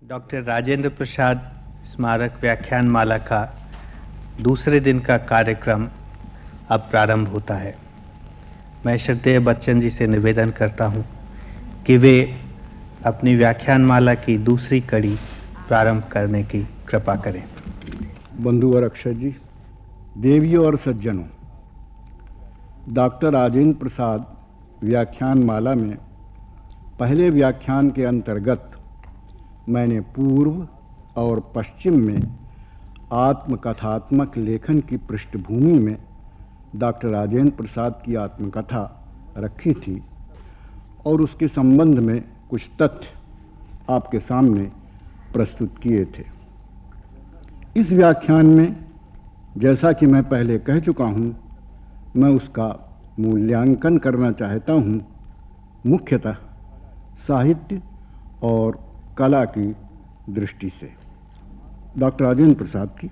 Doctor Rajendra Prasad स्मारक व्याख्यान माला का दूसरे दिन का कार्यक्रम अब प्रारंभ होता है। मैं श्रद्धेय बच्चन जी से निवेदन करता हूं कि वे अपनी व्याख्यान माला की दूसरी कड़ी प्रारंभ करने की कृपा करें। बंधुवर अक्षय जी, देवियों और सज्जनों, डॉक्टर राजेंद्र प्रसाद व्याख्यान माला में पहले व्याख्यान के अंतर्गत मैंने पूर्व और पश्चिम में आत्मकथात्मक लेखन की पृष्ठभूमि में डॉक्टर राजेंद्र प्रसाद की आत्मकथा रखी थी और उसके संबंध में कुछ तथ्य आपके सामने प्रस्तुत किए थे। इस व्याख्यान में, जैसा कि मैं पहले कह चुका हूं, मैं उसका मूल्यांकन करना चाहता हूं, मुख्यतः साहित्य और कला की दृष्टि से। डॉक्टर राजेंद्र प्रसाद की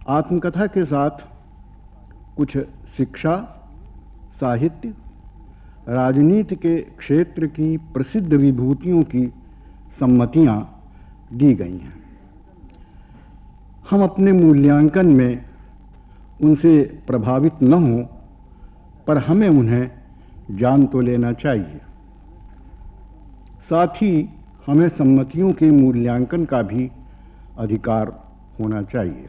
आत्मकथा के साथ कुछ शिक्षा, साहित्य, राजनीति के क्षेत्र की प्रसिद्ध विभूतियों की सम्मतियां दी गई हैं। हम अपने मूल्यांकन में उनसे प्रभावित न हों, पर हमें उन्हें जान तो लेना चाहिए। साथ ही हमें सम्मतियों के मूल्यांकन का भी अधिकार होना चाहिए।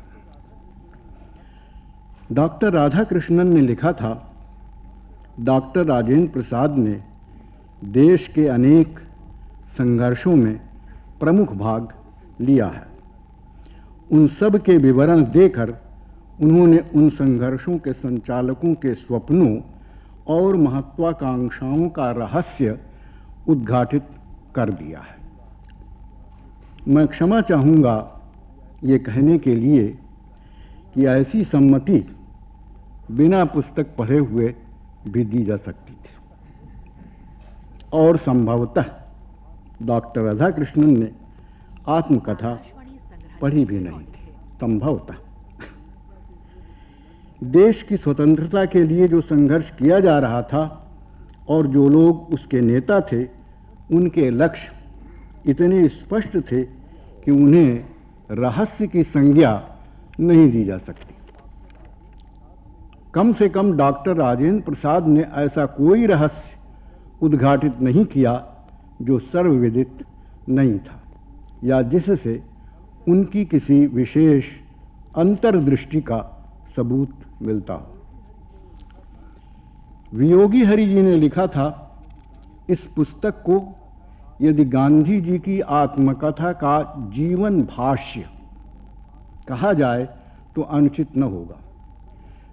डॉक्टर राधाकृष्णन ने लिखा था, डॉक्टर राजेंद्र प्रसाद ने देश के अनेक संघर्षों में प्रमुख भाग लिया है। उन सब के विवरण देकर उन्होंने उन संघर्षों के संचालकों के स्वप्नों और महत्वाकांक्षाओं का रहस्य उद्घाटित कर दिया है। मैं क्षमा चाहूँगा ये कहने के लिए कि ऐसी सम्मति बिना पुस्तक पढ़े हुए भी दी जा सकती थी और संभवतः डॉक्टर राधाकृष्णन ने आत्मकथा पढ़ी भी नहीं थी। संभवतः देश की स्वतंत्रता के लिए जो संघर्ष किया जा रहा था और जो लोग उसके नेता थे, उनके लक्ष्य इतने स्पष्ट थे कि उन्हें रहस्य की संज्ञा नहीं दी जा सकती। कम से कम डॉक्टर राजेंद्र प्रसाद ने ऐसा कोई रहस्य उद्घाटित नहीं किया जो सर्वविदित नहीं था या जिससे उनकी किसी विशेष अंतर्दृष्टि का सबूत मिलता हो। वियोगी हरि जी ने लिखा था, इस पुस्तक को यदि गांधी जी की आत्मकथा का जीवन भाष्य कहा जाए तो अनुचित न होगा।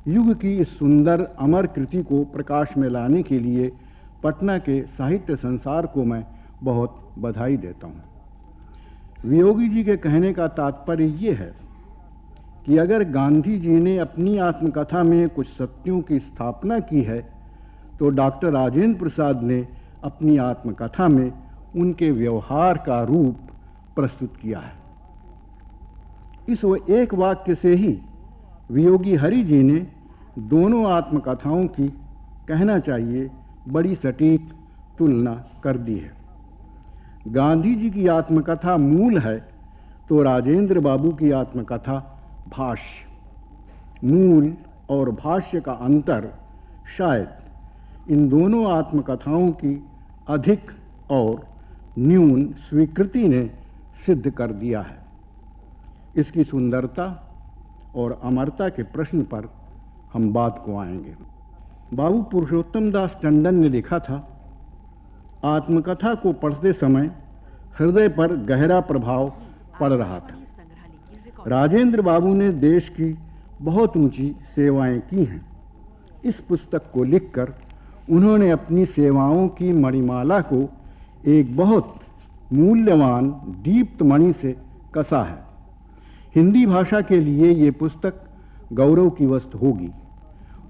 युग की इस सुंदर अमर कृति को प्रकाश में लाने के लिए पटना के साहित्य संसार को मैं बहुत बधाई देता हूँ। वियोगी जी के कहने का तात्पर्य ये है कि अगर गांधी जी ने अपनी आत्मकथा में कुछ सत्यों की स्थापना की है, तो डॉक्टर राजेंद्र प्रसाद ने अपनी आत्मकथा में उनके व्यवहार का रूप प्रस्तुत किया है। इस एक वाक्य से ही वियोगी हरि जी ने दोनों आत्मकथाओं की, कहना चाहिए, बड़ी सटीक तुलना कर दी है। गांधी जी की आत्मकथा मूल है तो राजेंद्र बाबू की आत्मकथा भाष्य। मूल और भाष्य का अंतर शायद इन दोनों आत्मकथाओं की अधिक और न्यून स्वीकृति ने सिद्ध कर दिया है। इसकी सुंदरता और अमरता के प्रश्न पर हम बात को आएंगे। बाबू पुरुषोत्तम दास टंडन ने लिखा था, आत्मकथा को पढ़ते समय हृदय पर गहरा प्रभाव पड़ रहा था। राजेंद्र बाबू ने देश की बहुत ऊंची सेवाएं की हैं। इस पुस्तक को लिखकर उन्होंने अपनी सेवाओं की मणिमाला को एक बहुत मूल्यवान दीप्त मणि से कसा है। हिंदी भाषा के लिए ये पुस्तक गौरव की वस्तु होगी।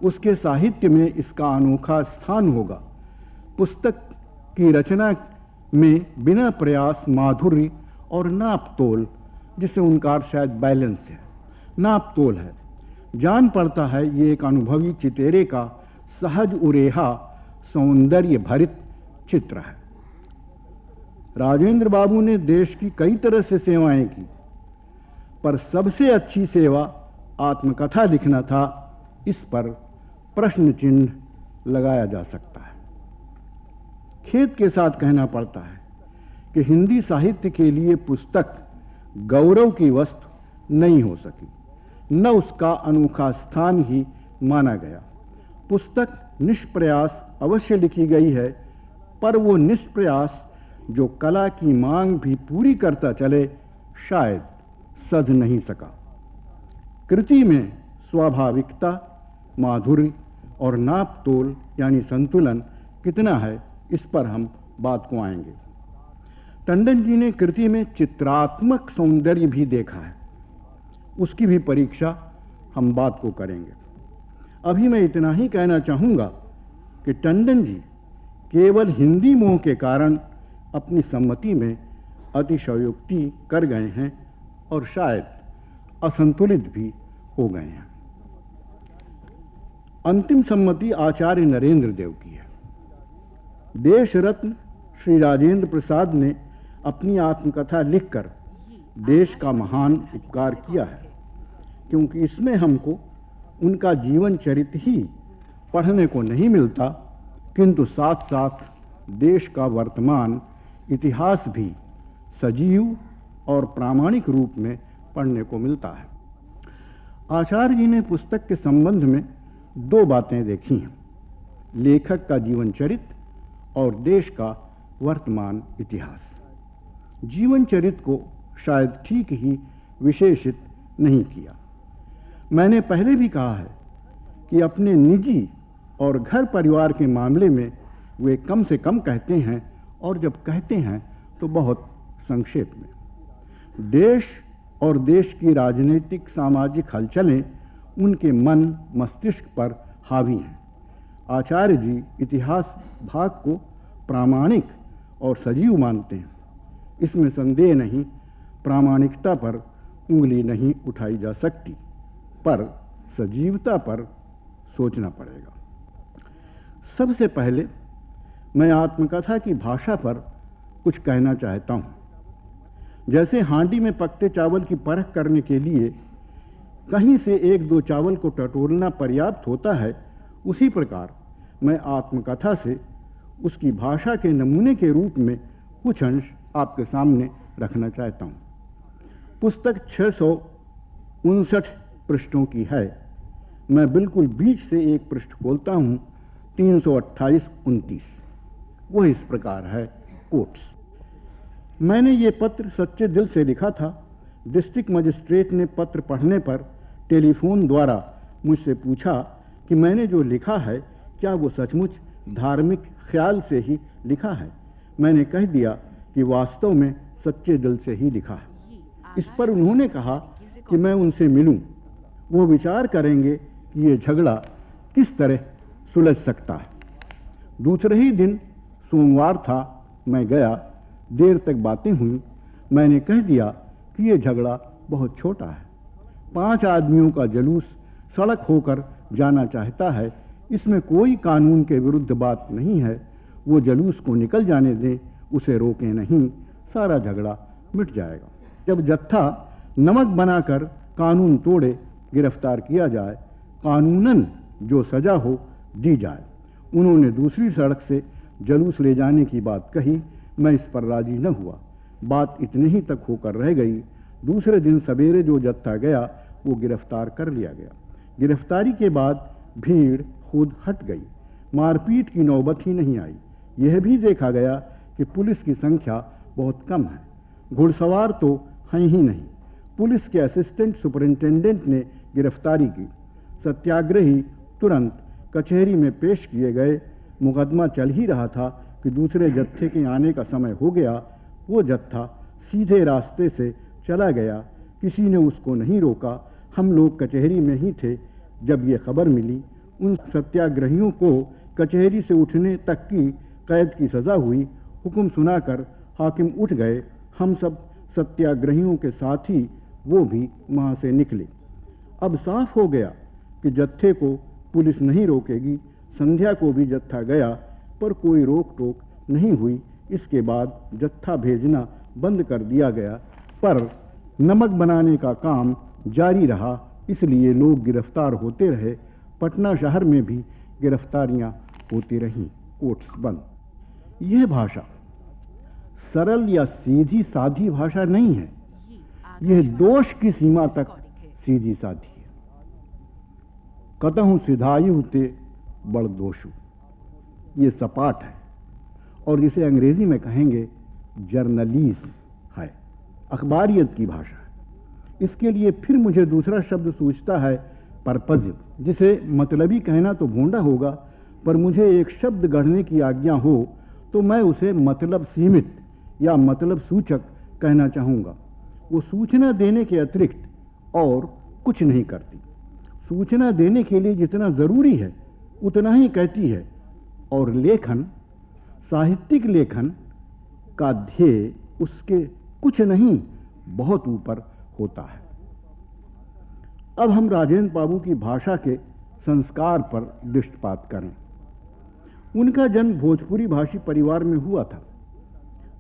उसके साहित्य में इसका अनोखा स्थान होगा। पुस्तक की रचना में बिना प्रयास माधुर्य और नाप तोल, जिसे उनका शायद बैलेंस है, नाप तोल है, जान पड़ता है ये एक अनुभवी चितेरे का सहज उरेहा सौंदर्य भरित चित्र है। राजेंद्र बाबू ने देश की कई तरह से सेवाएं की, पर सबसे अच्छी सेवा आत्मकथा लिखना था, इस पर प्रश्न चिन्ह लगाया जा सकता है। खेद के साथ कहना पड़ता है कि हिंदी साहित्य के लिए पुस्तक गौरव की वस्तु नहीं हो सकी, न उसका अनोखा स्थान ही माना गया। पुस्तक निष्प्रयास अवश्य लिखी गई है, पर वो निष्प्रयास जो कला की मांग भी पूरी करता चले, शायद सध नहीं सका। कृति में स्वाभाविकता, माधुर्य और नाप तोल यानी संतुलन कितना है, इस पर हम बात को आएंगे। टंडन जी ने कृति में चित्रात्मक सौंदर्य भी देखा है, उसकी भी परीक्षा हम बात को करेंगे। अभी मैं इतना ही कहना चाहूँगा कि टंडन जी केवल हिंदी मोह के कारण अपनी सम्मति में अतिशयोक्ति कर गए हैं और शायद असंतुलित भी हो गए हैं। अंतिम सम्मति आचार्य नरेंद्र देव की है। देश रत्न श्री राजेंद्र प्रसाद ने अपनी आत्मकथा लिखकर देश का महान उपकार किया है, क्योंकि इसमें हमको उनका जीवन चरित्र ही पढ़ने को नहीं मिलता, किंतु साथ साथ देश का वर्तमान इतिहास भी सजीव और प्रामाणिक रूप में पढ़ने को मिलता है। आचार्य जी ने पुस्तक के संबंध में दो बातें देखी हैं, लेखक का जीवन चरित्र और देश का वर्तमान इतिहास। जीवन चरित्र को शायद ठीक ही विशेषित नहीं किया। मैंने पहले भी कहा है कि अपने निजी और घर परिवार के मामले में वे कम से कम कहते हैं, और जब कहते हैं तो बहुत संक्षेप में। देश और देश की राजनीतिक सामाजिक हलचलें उनके मन मस्तिष्क पर हावी हैं। आचार्य जी इतिहास भाग को प्रामाणिक और सजीव मानते हैं, इसमें संदेह नहीं, प्रामाणिकता पर उंगली नहीं उठाई जा सकती, पर सजीवता पर सोचना पड़ेगा। सबसे पहले मैं आत्मकथा की भाषा पर कुछ कहना चाहता हूँ। जैसे हांडी में पकते चावल की परख करने के लिए कहीं से एक दो चावल को टटोलना पर्याप्त होता है, उसी प्रकार मैं आत्मकथा से उसकी भाषा के नमूने के रूप में कुछ अंश आपके सामने रखना चाहता हूँ। पुस्तक 659 पृष्ठों की है। मैं बिल्कुल बीच से एक पृष्ठ खोलता हूँ, 328-29। वह इस प्रकार है, कोट्स। मैंने ये पत्र सच्चे दिल से लिखा था। डिस्ट्रिक्ट मजिस्ट्रेट ने पत्र पढ़ने पर टेलीफोन द्वारा मुझसे पूछा कि मैंने जो लिखा है क्या वो सचमुच धार्मिक ख्याल से ही लिखा है। मैंने कह दिया कि वास्तव में सच्चे दिल से ही लिखा है। इस पर उन्होंने कहा कि मैं उनसे मिलूं, वो विचार करेंगे कि ये झगड़ा किस तरह सुलझ सकता है। दूसरे ही दिन सोमवार था, मैं गया। देर तक बातें हुई। मैंने कह दिया कि ये झगड़ा बहुत छोटा है। 5 आदमियों का जुलूस सड़क होकर जाना चाहता है, इसमें कोई कानून के विरुद्ध बात नहीं है। वो जुलूस को निकल जाने दें, उसे रोकें नहीं, सारा झगड़ा मिट जाएगा। जब जत्था नमक बनाकर कानून तोड़े गिरफ्तार किया जाए, कानूनन जो सजा हो दी जाए। उन्होंने दूसरी सड़क से जुलूस ले जाने की बात कही, मैं इस पर राजी न हुआ। बात इतने ही तक होकर रह गई। दूसरे दिन सवेरे जो जत्था गया वो गिरफ्तार कर लिया गया। गिरफ्तारी के बाद भीड़ खुद हट गई, मारपीट की नौबत ही नहीं आई। यह भी देखा गया कि पुलिस की संख्या बहुत कम है, घुड़सवार तो हैं ही नहीं। पुलिस के असिस्टेंट सुपरिंटेंडेंट ने गिरफ्तारी की। सत्याग्रही तुरंत कचहरी में पेश किए गए। मुकदमा चल ही रहा था कि दूसरे जत्थे के आने का समय हो गया। वो जत्था सीधे रास्ते से चला गया, किसी ने उसको नहीं रोका। हम लोग कचहरी में ही थे जब ये खबर मिली। उन सत्याग्रहियों को कचहरी से उठने तक की कैद की सज़ा हुई। हुक्म सुनाकर हाकिम उठ गए। हम सब सत्याग्रहियों के साथ ही वो भी वहाँ से निकले। अब साफ हो गया कि जत्थे को पुलिस नहीं रोकेगी। संध्या को भी जत्था गया पर कोई रोक टोक नहीं हुई। इसके बाद जत्था भेजना बंद कर दिया गया, पर नमक बनाने का काम जारी रहा, इसलिए लोग गिरफ्तार होते रहे। पटना शहर में भी गिरफ्तारियां होती रहीं। कोट्स बंद। यह भाषा सरल या सीधी साधी भाषा नहीं है, यह दोष की सीमा तक सीधी साधी है। कतहु सिधायु ते बड़ दोषु, ये सपाट है और इसे अंग्रेजी में कहेंगे जर्नलिज्म है, अखबारियत की भाषा है। इसके लिए फिर मुझे दूसरा शब्द सूझता है पर्पजिव, जिसे मतलबी कहना तो भोंडा होगा, पर मुझे एक शब्द गढ़ने की आज्ञा हो तो मैं उसे मतलब सीमित या मतलब सूचक कहना चाहूँगा। वो सूचना देने के अतिरिक्त और कुछ नहीं करती। सूचना देने के लिए जितना ज़रूरी है उतना ही कहती है, और लेखन, साहित्यिक लेखन का ध्येय उसके कुछ नहीं बहुत ऊपर होता है। अब हम राजेंद्र बाबू की भाषा के संस्कार पर दृष्टिपात करें। उनका जन्म भोजपुरी भाषी परिवार में हुआ था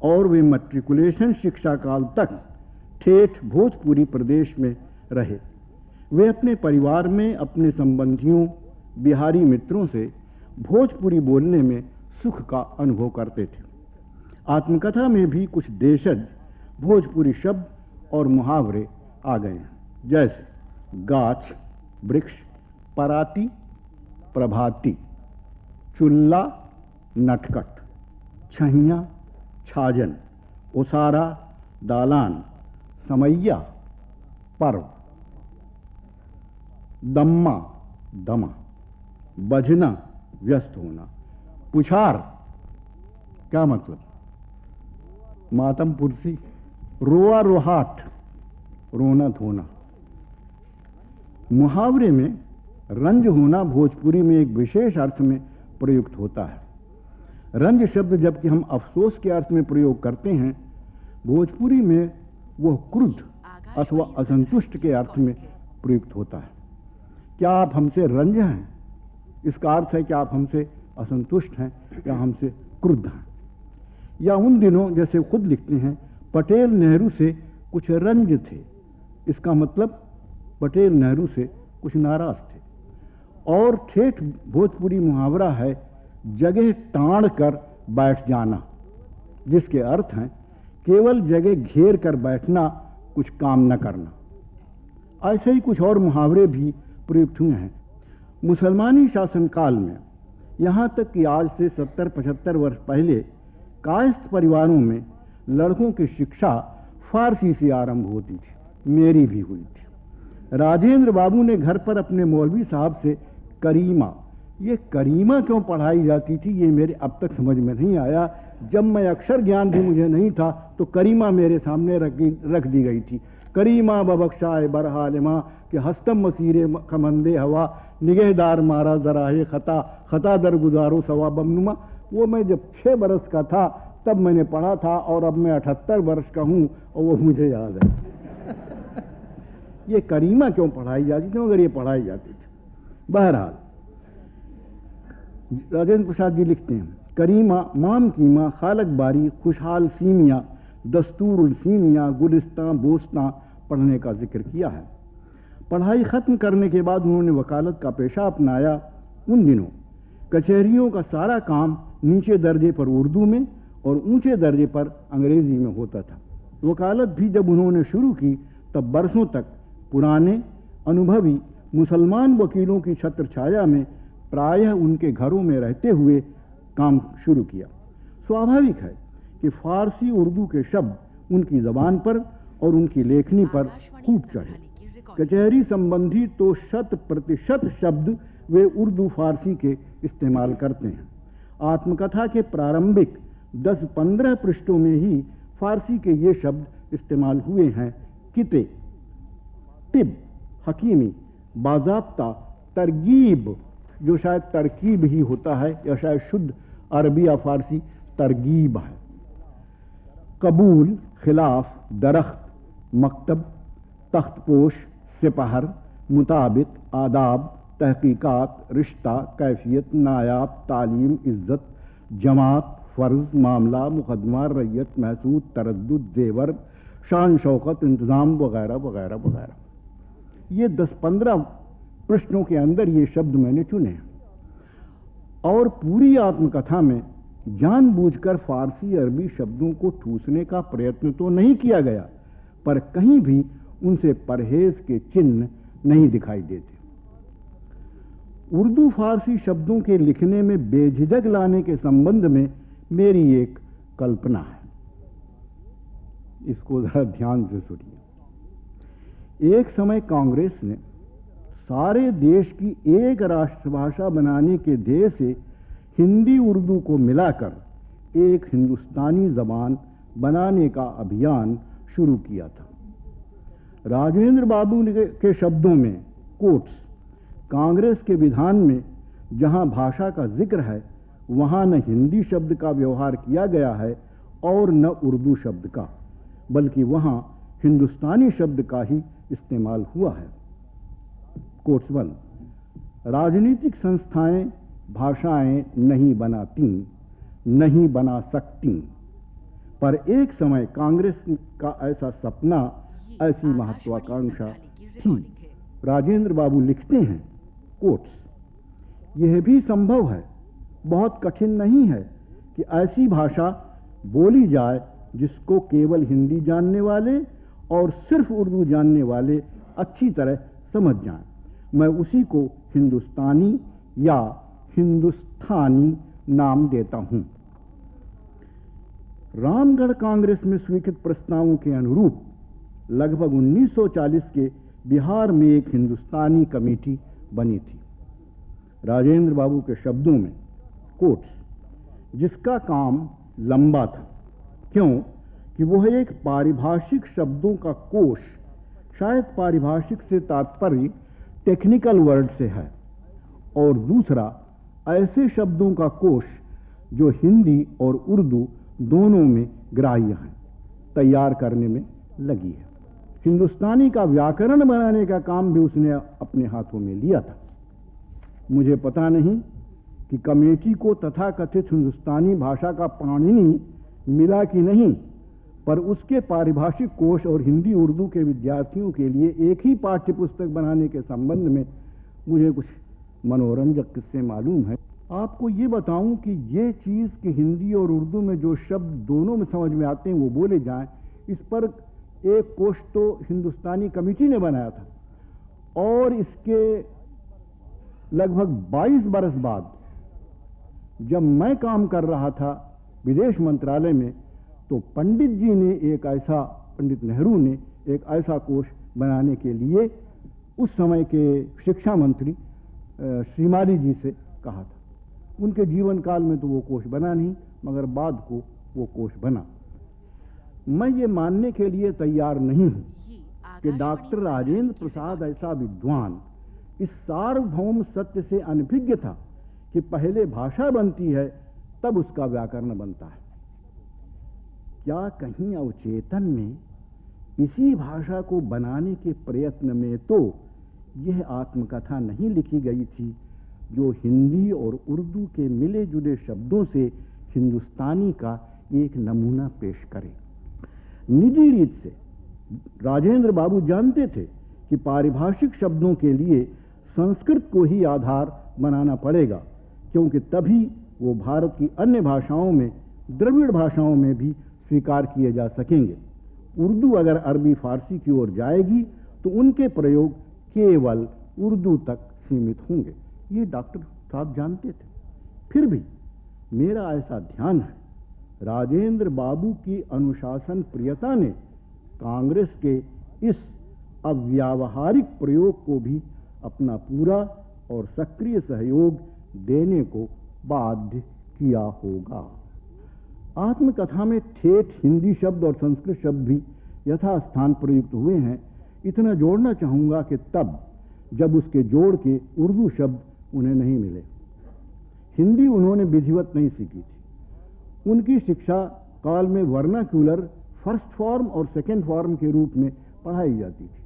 और वे मैट्रिकुलेशन शिक्षा काल तक ठेठ भोजपुरी प्रदेश में रहे। वे अपने परिवार में अपने संबंधियों, बिहारी मित्रों से भोजपुरी बोलने में सुख का अनुभव करते थे। आत्मकथा में भी कुछ देशज भोजपुरी शब्द और मुहावरे आ गए हैं, जैसे गाछ, वृक्ष, पराती, प्रभाती, चुल्ला, नटखट, छहिया, छाजन, ओसारा, दालान, समैया, पर्व, दम्मा, दमा, बजना, व्यस्त होना, पुछार, क्या मतलब, मातम पुरसी, रोआ रोहाट, रोना धोना। मुहावरे में रंज होना भोजपुरी में एक विशेष अर्थ में प्रयुक्त होता है। रंज शब्द जबकि हम अफसोस के अर्थ में प्रयोग करते हैं, भोजपुरी में वह क्रुद्ध अथवा असंतुष्ट के अर्थ में प्रयुक्त होता है। क्या आप हमसे रंज हैं? इसका अर्थ है कि आप हमसे असंतुष्ट हैं या हमसे क्रुद्ध हैं। या उन दिनों जैसे खुद लिखते हैं, पटेल नेहरू से कुछ रंज थे, इसका मतलब पटेल नेहरू से कुछ नाराज थे। और ठेठ भोजपुरी मुहावरा है जगह टाण कर बैठ जाना, जिसके अर्थ हैं केवल जगह घेर कर बैठना, कुछ काम न करना। ऐसे ही कुछ और मुहावरे भी प्रयुक्त हुए हैं। मुसलमानी शासनकाल में, यहाँ तक कि आज से 70-75 वर्ष पहले कायस्थ परिवारों में लड़कों की शिक्षा फारसी से आरंभ होती थी, मेरी भी हुई थी। राजेंद्र बाबू ने घर पर अपने मौलवी साहब से करीमा, ये करीमा क्यों पढ़ाई जाती थी ये मेरे अब तक समझ में नहीं आया। जब मैं अक्षर ज्ञान भी मुझे नहीं था तो करीमा मेरे सामने रख दी गई थी। करीमा बबख्शाए बरहालिमा कि हस्तम मसीरे खमंदे हवा, निगहदार मारा जराहे खता, खता दर गुजारो सवा बमनुमा। वो मैं जब 6 बरस का था तब मैंने पढ़ा था, और अब मैं 78 वर्ष का हूँ और वो मुझे याद है। ये करीमा क्यों पढ़ाई जाती थी, मगर ये पढ़ाई जाती थी। बहरहाल राजेंद्र प्रसाद जी लिखते हैं, करीमा माम कीमा खालक बारी खुशहाल सीमिया दस्तूरुल सीमिया गुलिस्तां बोस्तां पढ़ने का जिक्र किया है। पढ़ाई ख़त्म करने के बाद उन्होंने वकालत का पेशा अपनाया। उन दिनों कचहरियों का सारा काम नीचे दर्जे पर उर्दू में और ऊंचे दर्जे पर अंग्रेजी में होता था। वकालत भी जब उन्होंने शुरू की तब बरसों तक पुराने अनुभवी मुसलमान वकीलों की छत्र छाया में प्रायः उनके घरों में रहते हुए काम शुरू किया। स्वाभाविक है कि फारसी उर्दू के शब्द उनकी ज़बान पर और उनकी लेखनी पर खूब चढ़े। कचहरी संबंधी तो 100% शब्द वे उर्दू फारसी के इस्तेमाल करते हैं। आत्मकथा के प्रारंभिक 10-15 पृष्ठों में ही फारसी के ये शब्द इस्तेमाल हुए हैं। किते, तिब, हकीमी, बाज़ाब्ता, तरगीब, जो शायद तरकीब ही होता है या शायद शुद्ध अरबी या फारसी तरगीब है। कबूल, खिलाफ, दरख्त, मकतब, तख्तपोश, सिपहर, मुताबिक, आदाब, तहकीकात, रिश्ता, कैफियत, नायाब, तालीम, इज्जत, जमात, फ़र्ज, मामला, मुकदमा, रैयत, महसूद, तरद्दुद, जेवर, शान शौकत, इंतज़ाम वगैरह वगैरह वगैरह। ये 10-15 प्रश्नों के अंदर ये शब्द मैंने चुने हैं और पूरी आत्मकथा में जानबूझकर फारसी अरबी शब्दों को ठूसने का प्रयत्न तो नहीं किया गया, पर कहीं भी उनसे परहेज के चिन्ह नहीं दिखाई देते। उर्दू फारसी शब्दों के लिखने में बेझिझक लाने के संबंध में मेरी एक कल्पना है, इसको जरा ध्यान से सुनिए। एक समय कांग्रेस ने सारे देश की एक राष्ट्रभाषा बनाने के ध्येय से हिंदी उर्दू को मिलाकर एक हिंदुस्तानी जबान बनाने का अभियान शुरू किया था। राजेंद्र बाबू के शब्दों में कोट्स, कांग्रेस के विधान में जहां भाषा का जिक्र है वहां न हिंदी शब्द का व्यवहार किया गया है और न उर्दू शब्द का, बल्कि वहां हिंदुस्तानी शब्द का ही इस्तेमाल हुआ है। कोट्स 1, राजनीतिक संस्थाएं भाषाएं नहीं बनाती, नहीं बना सकती, पर एक समय कांग्रेस का ऐसा सपना, ऐसी महत्वाकांक्षा थी। राजेंद्र बाबू लिखते हैं, कोट्स, यह भी संभव है, बहुत कठिन नहीं है कि ऐसी भाषा बोली जाए जिसको केवल हिंदी जानने वाले और सिर्फ उर्दू जानने वाले अच्छी तरह समझ जाएं। मैं उसी को हिंदुस्तानी या हिंदुस्तानी नाम देता हूं। रामगढ़ कांग्रेस में स्वीकृत प्रस्तावों के अनुरूप लगभग 1940 के बिहार में एक हिंदुस्तानी कमेटी बनी थी। राजेंद्र बाबू के शब्दों में, कोट्स, जिसका काम लंबा था, क्यों कि वह एक पारिभाषिक शब्दों का कोश, शायद पारिभाषिक से तात्पर्य टेक्निकल वर्ड से है, और दूसरा ऐसे शब्दों का कोश जो हिंदी और उर्दू दोनों में ग्राह्य हैं, तैयार करने में लगी है। हिंदुस्तानी का व्याकरण बनाने का काम भी उसने अपने हाथों में लिया था। मुझे पता नहीं कि कमेटी को तथाकथित हिंदुस्तानी भाषा का पाणिनि मिला कि नहीं, पर उसके पारिभाषिक कोश और हिंदी उर्दू के विद्यार्थियों के लिए एक ही पाठ्य पुस्तक बनाने के संबंध में मुझे कुछ मनोरंजक किस्से मालूम है। आपको ये बताऊं कि ये चीज़ कि हिंदी और उर्दू में जो शब्द दोनों में समझ में आते हैं वो बोले जाएं, इस पर एक कोश तो हिंदुस्तानी कमेटी ने बनाया था, और इसके लगभग 22 बरस बाद जब मैं काम कर रहा था विदेश मंत्रालय में, तो पंडित जी ने एक ऐसा, पंडित नेहरू ने एक ऐसा कोश बनाने के लिए उस समय के शिक्षा मंत्री श्रीमाली जी से कहा था। उनके जीवन काल में तो वो कोश बना नहीं, मगर बाद को वो कोश बना। मैं ये मानने के लिए तैयार नहीं हूं कि डॉक्टर राजेंद्र प्रसाद ऐसा विद्वान इस सार्वभौम सत्य से अनभिज्ञ था कि पहले भाषा बनती है तब उसका व्याकरण बनता है। क्या कहीं अवचेतन में इसी भाषा को बनाने के प्रयत्न में तो यह आत्मकथा नहीं लिखी गई थी जो हिंदी और उर्दू के मिले जुले शब्दों से हिंदुस्तानी का एक नमूना पेश करे। निजी रीत से राजेंद्र बाबू जानते थे कि पारिभाषिक शब्दों के लिए संस्कृत को ही आधार बनाना पड़ेगा, क्योंकि तभी वो भारत की अन्य भाषाओं में, द्रविड़ भाषाओं में भी स्वीकार किए जा सकेंगे। उर्दू अगर अरबी फारसी की ओर जाएगी तो उनके प्रयोग केवल उर्दू तक सीमित होंगे। ये डॉक्टर साहब जानते थे। फिर भी मेरा ऐसा ध्यान है, राजेंद्र बाबू की अनुशासन प्रियता ने कांग्रेस के इस अव्यावहारिक प्रयोग को भी अपना पूरा और सक्रिय सहयोग देने को बाध्य किया होगा। आत्मकथा में ठेठ हिंदी शब्द और संस्कृत शब्द भी यथास्थान प्रयुक्त हुए हैं। इतना जोड़ना चाहूंगा कि तब जब उसके जोड़ के उर्दू शब्द उन्हें नहीं मिले। हिंदी उन्होंने विधिवत नहीं सीखी थी। उनकी शिक्षा काल में वर्नाक्यूलर फर्स्ट फॉर्म और सेकेंड फॉर्म के रूप में पढ़ाई जाती थी।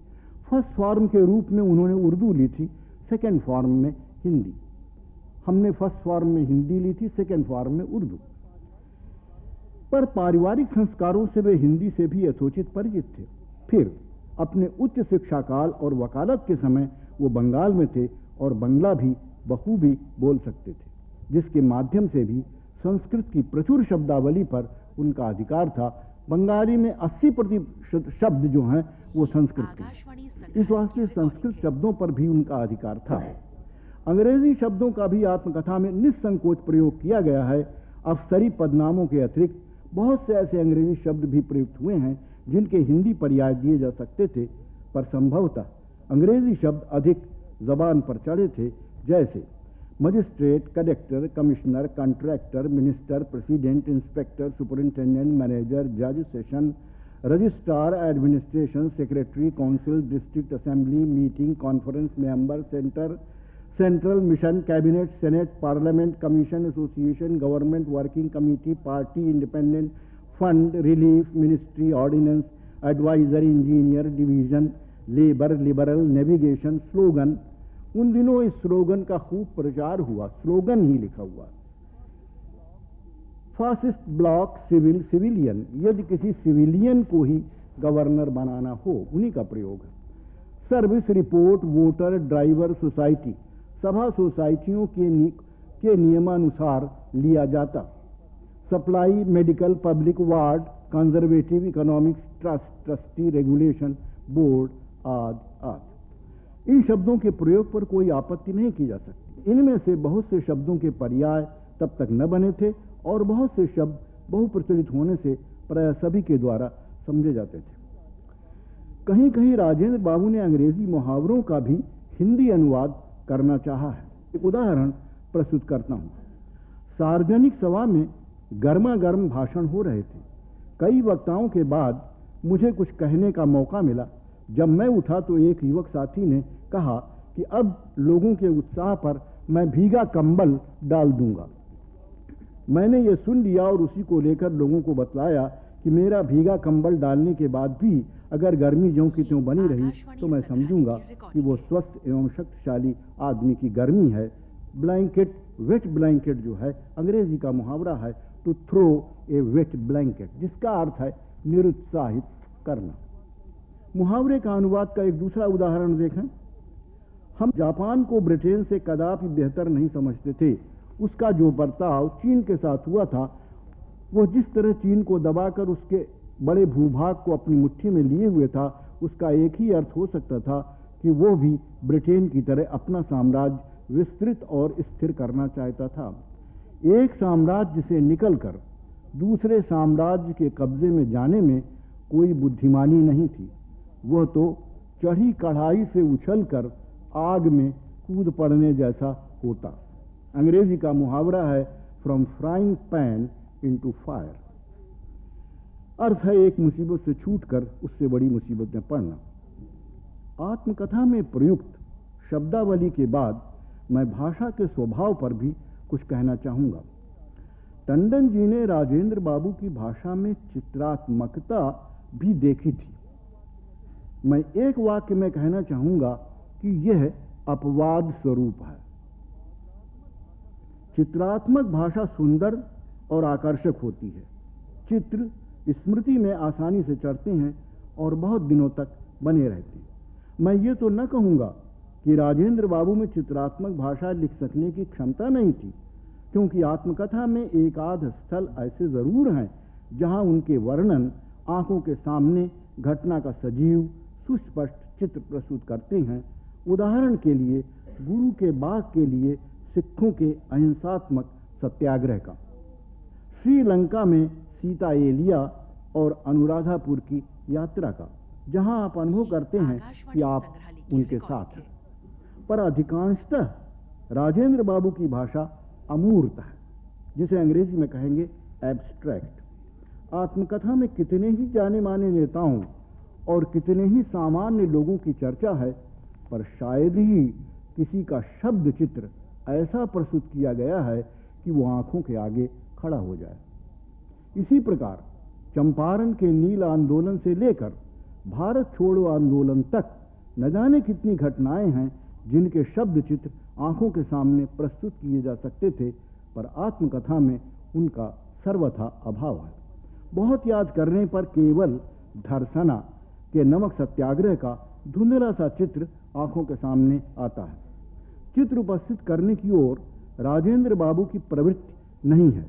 फर्स्ट फॉर्म के रूप में उन्होंने उर्दू ली थी, सेकेंड फॉर्म में हिंदी। हमने फर्स्ट फॉर्म में हिंदी ली थी, सेकेंड फॉर्म में उर्दू। पर पारिवारिक संस्कारों से वे हिंदी से भी यथोचित परिचित थे। फिर अपने उच्च शिक्षा काल और वकालत के समय वो बंगाल में थे और बंगला भी बखूबी बोल सकते थे, जिसके माध्यम से भी संस्कृत की प्रचुर शब्दावली पर उनका अधिकार था। बंगाली में 80% शब्द जो हैं वो संस्कृत के, इस वास्ते संस्कृत शब्दों पर भी उनका अधिकार था। अंग्रेजी शब्दों का भी आत्मकथा में निस्संकोच प्रयोग किया गया है। अफसरी पदनामों के अतिरिक्त बहुत से ऐसे अंग्रेजी शब्द भी प्रयुक्त हुए हैं जिनके हिंदी पर्याय दिए जा सकते थे, पर संभवतः अंग्रेजी शब्द अधिक जबान पर चढ़े थे, जैसे magistrate, collector, commissioner, contractor, minister, president, inspector, superintendent, manager, जज, session registrar, administration, secretary, council, district assembly, meeting, conference, member, central, mission, cabinet, senate, parliament, commission, association, government, working committee, party, independent, fund, relief, ministry, ordinance, adviser, engineer, division, labour, liberal, navigation, slogan. उन दिनों इस slogan का खूब प्रचार हुआ, slogan ही लिखा हुआ। Fascist block, civil, civilian, यदि किसी सिविलियन को ही गवर्नर बनाना हो, उन्हीं का प्रयोग है। Service, report, voter, driver, society, सभा सोसाइटियों के नियमानुसार लिया जाता। Supply, medical, public, ward, conservative, economics, trust, trustee, regulation, board, आदि आदि। इन शब्दों के प्रयोग पर कोई आपत्ति नहीं की जा सकती। इनमें से बहुत से शब्दों के पर्याय तब तक न बने थे और बहुत से शब्द बहुप्रचलित होने से प्राय सभी के द्वारा समझे जाते थे। कहीं कहीं राजेंद्र बाबू ने अंग्रेजी मुहावरों का भी हिंदी अनुवाद करना चाहा है। एक उदाहरण प्रस्तुत करता हूं। सार्वजनिक सभा में गर्मा गर्म भाषण हो रहे थे। कई वक्ताओं के बाद मुझे कुछ कहने का मौका मिला। जब मैं उठा तो एक युवक साथी ने कहा कि अब लोगों के उत्साह पर मैं भीगा कंबल डाल दूंगा। मैंने ये सुन लिया और उसी को लेकर लोगों को बतलाया कि मेरा भीगा कंबल डालने के बाद भी अगर गर्मी ज्यों की त्यों बनी रही तो मैं समझूंगा कि वो स्वस्थ एवं शक्तिशाली आदमी की गर्मी है। ब्लैंकेट, वेट ब्लैंकेट जो है अंग्रेजी का मुहावरा है, to throw a wet blanket, जिसका अर्थ है निरुत्साहित करना। मुहावरे का अनुवाद का एक दूसरा उदाहरण देखें। हम जापान को ब्रिटेन से कदापि बेहतर नहीं समझते थे। उसका जो बर्ताव चीन के साथ हुआ था, वो जिस तरह चीन को दबाकर उसके बड़े भूभाग को अपनी मुट्ठी में लिए हुए था, उसका एक ही अर्थ हो सकता था कि वो भी ब्रिटेन की तरह अपना साम्राज्य विस्तृत और स्थिर करना चाहता था। एक साम्राज्य से निकलकर दूसरे साम्राज्य के कब्जे में जाने में कोई बुद्धिमानी नहीं थी। वह तो चढ़ी कढ़ाई से उछलकर आग में कूद पड़ने जैसा होता। अंग्रेजी का मुहावरा है from frying pan into fire. अर्थ है एक मुसीबत से छूटकर उससे बड़ी मुसीबत में पड़ना। आत्मकथा में प्रयुक्त शब्दावली के बाद मैं भाषा के स्वभाव पर भी कुछ कहना चाहूंगा। टंडन जी ने राजेंद्र बाबू की भाषा में चित्रात्मकता भी देखी थी। मैं एक वाक्य में कहना चाहूंगा कि यह अपवाद स्वरूप है। चित्रात्मक भाषा सुंदर और आकर्षक होती है। चित्र स्मृति में आसानी से चढ़ते हैं और बहुत दिनों तक बने रहते हैं। मैं ये तो न कहूंगा कि राजेंद्र बाबू में चित्रात्मक भाषा लिख सकने की क्षमता नहीं थी, क्योंकि आत्मकथा में एक आध स्थल ऐसे जरूर हैं जहां उनके वर्णन आंखों के सामने घटना का सजीव सुस्पष्ट चित्र प्रस्तुत करते हैं। उदाहरण के लिए गुरु के बाग के लिए सिखों के अहिंसात्मक सत्याग्रह का, श्रीलंका में सीता एलिया और अनुराधापुर की यात्रा का, जहां आप अनुभव करते हैं कि आप उनके साथ हैं। पर अधिकांशतः राजेंद्र बाबू की भाषा अमूर्त है, जिसे अंग्रेजी में कहेंगे एब्स्ट्रैक्ट। आत्मकथा में कितने ही जाने माने नेताओं और कितने ही सामान्य लोगों की चर्चा है, पर शायद ही किसी का शब्द चित्र ऐसा प्रस्तुत किया गया है कि वो आंखों के आगे खड़ा हो जाए। इसी प्रकार चंपारण के नील आंदोलन से लेकर भारत छोड़ो आंदोलन तक न जाने कितनी घटनाएं हैं जिनके शब्द चित्र आंखों के सामने प्रस्तुत किए जा सकते थे, पर आत्मकथा में उनका सर्वथा अभाव है। बहुत याद करने पर केवल धर्सना के नमक सत्याग्रह का धुंधला सा चित्र आंखों के सामने आता है। चित्र उपस्थित करने की ओर राजेंद्र बाबू की प्रवृत्ति नहीं है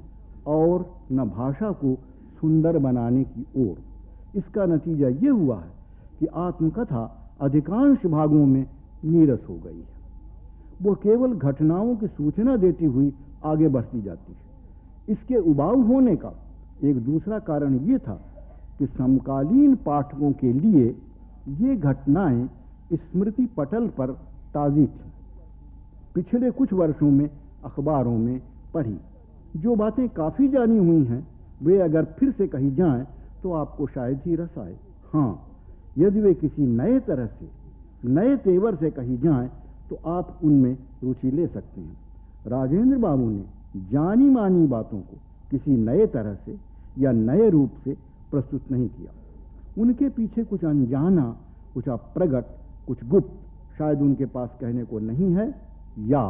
और न भाषा को सुंदर बनाने की ओर। इसका नतीजा ये हुआ है कि आत्मकथा अधिकांश भागों में नीरस हो गई है। वो केवल घटनाओं की सूचना देती हुई आगे बढ़ती जाती है। इसके उबाऊ होने का एक दूसरा कारण ये था कि समकालीन पाठकों के लिए ये घटनाएं स्मृति पटल पर ताज़ी थीं। पिछले कुछ वर्षों में अखबारों में पढ़ी जो बातें काफ़ी जानी हुई हैं, वे अगर फिर से कही जाएं तो आपको शायद ही रस आए। हाँ, यदि वे किसी नए तरह से, नए तेवर से कही जाएं तो आप उनमें रुचि ले सकते हैं। राजेंद्र बाबू ने जानी मानी बातों को किसी नए तरह से या नए रूप से प्रस्तुत नहीं किया। उनके पीछे कुछ अनजाना, कुछ अप्रगट, कुछ गुप्त शायद उनके पास कहने को नहीं है या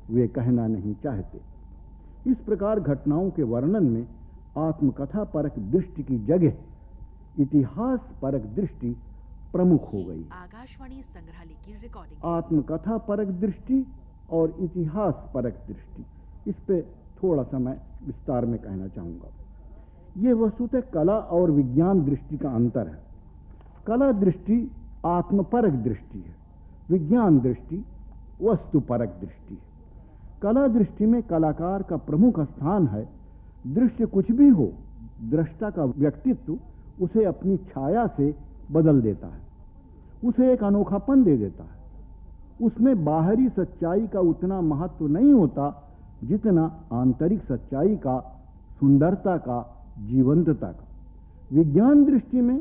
वे कहना नहीं चाहते। इस प्रकार घटनाओं के वर्णन में आत्मकथा परक दृष्टि की जगह इतिहास परक दृष्टि प्रमुख हो गई। आकाशवाणी संग्रहालय की रिकॉर्डिंग। आत्मकथा परक दृष्टि और इतिहास परक दृष्टि, इस पे थोड़ा सा मैं विस्तार में कहना चाहूँगा। ये वस्तुतः कला और विज्ञान दृष्टि का अंतर है। कला दृष्टि आत्मपरक दृष्टि है, विज्ञान दृष्टि वस्तुपरक दृष्टि है। कला दृष्टि में कलाकार का प्रमुख स्थान है। दृश्य कुछ भी हो, दृष्टा का व्यक्तित्व उसे अपनी छाया से बदल देता है, उसे एक अनोखापन दे देता है। उसमें बाहरी सच्चाई का उतना महत्व नहीं होता जितना आंतरिक सच्चाई का, सुंदरता का, जीवंतता का। विज्ञान दृष्टि में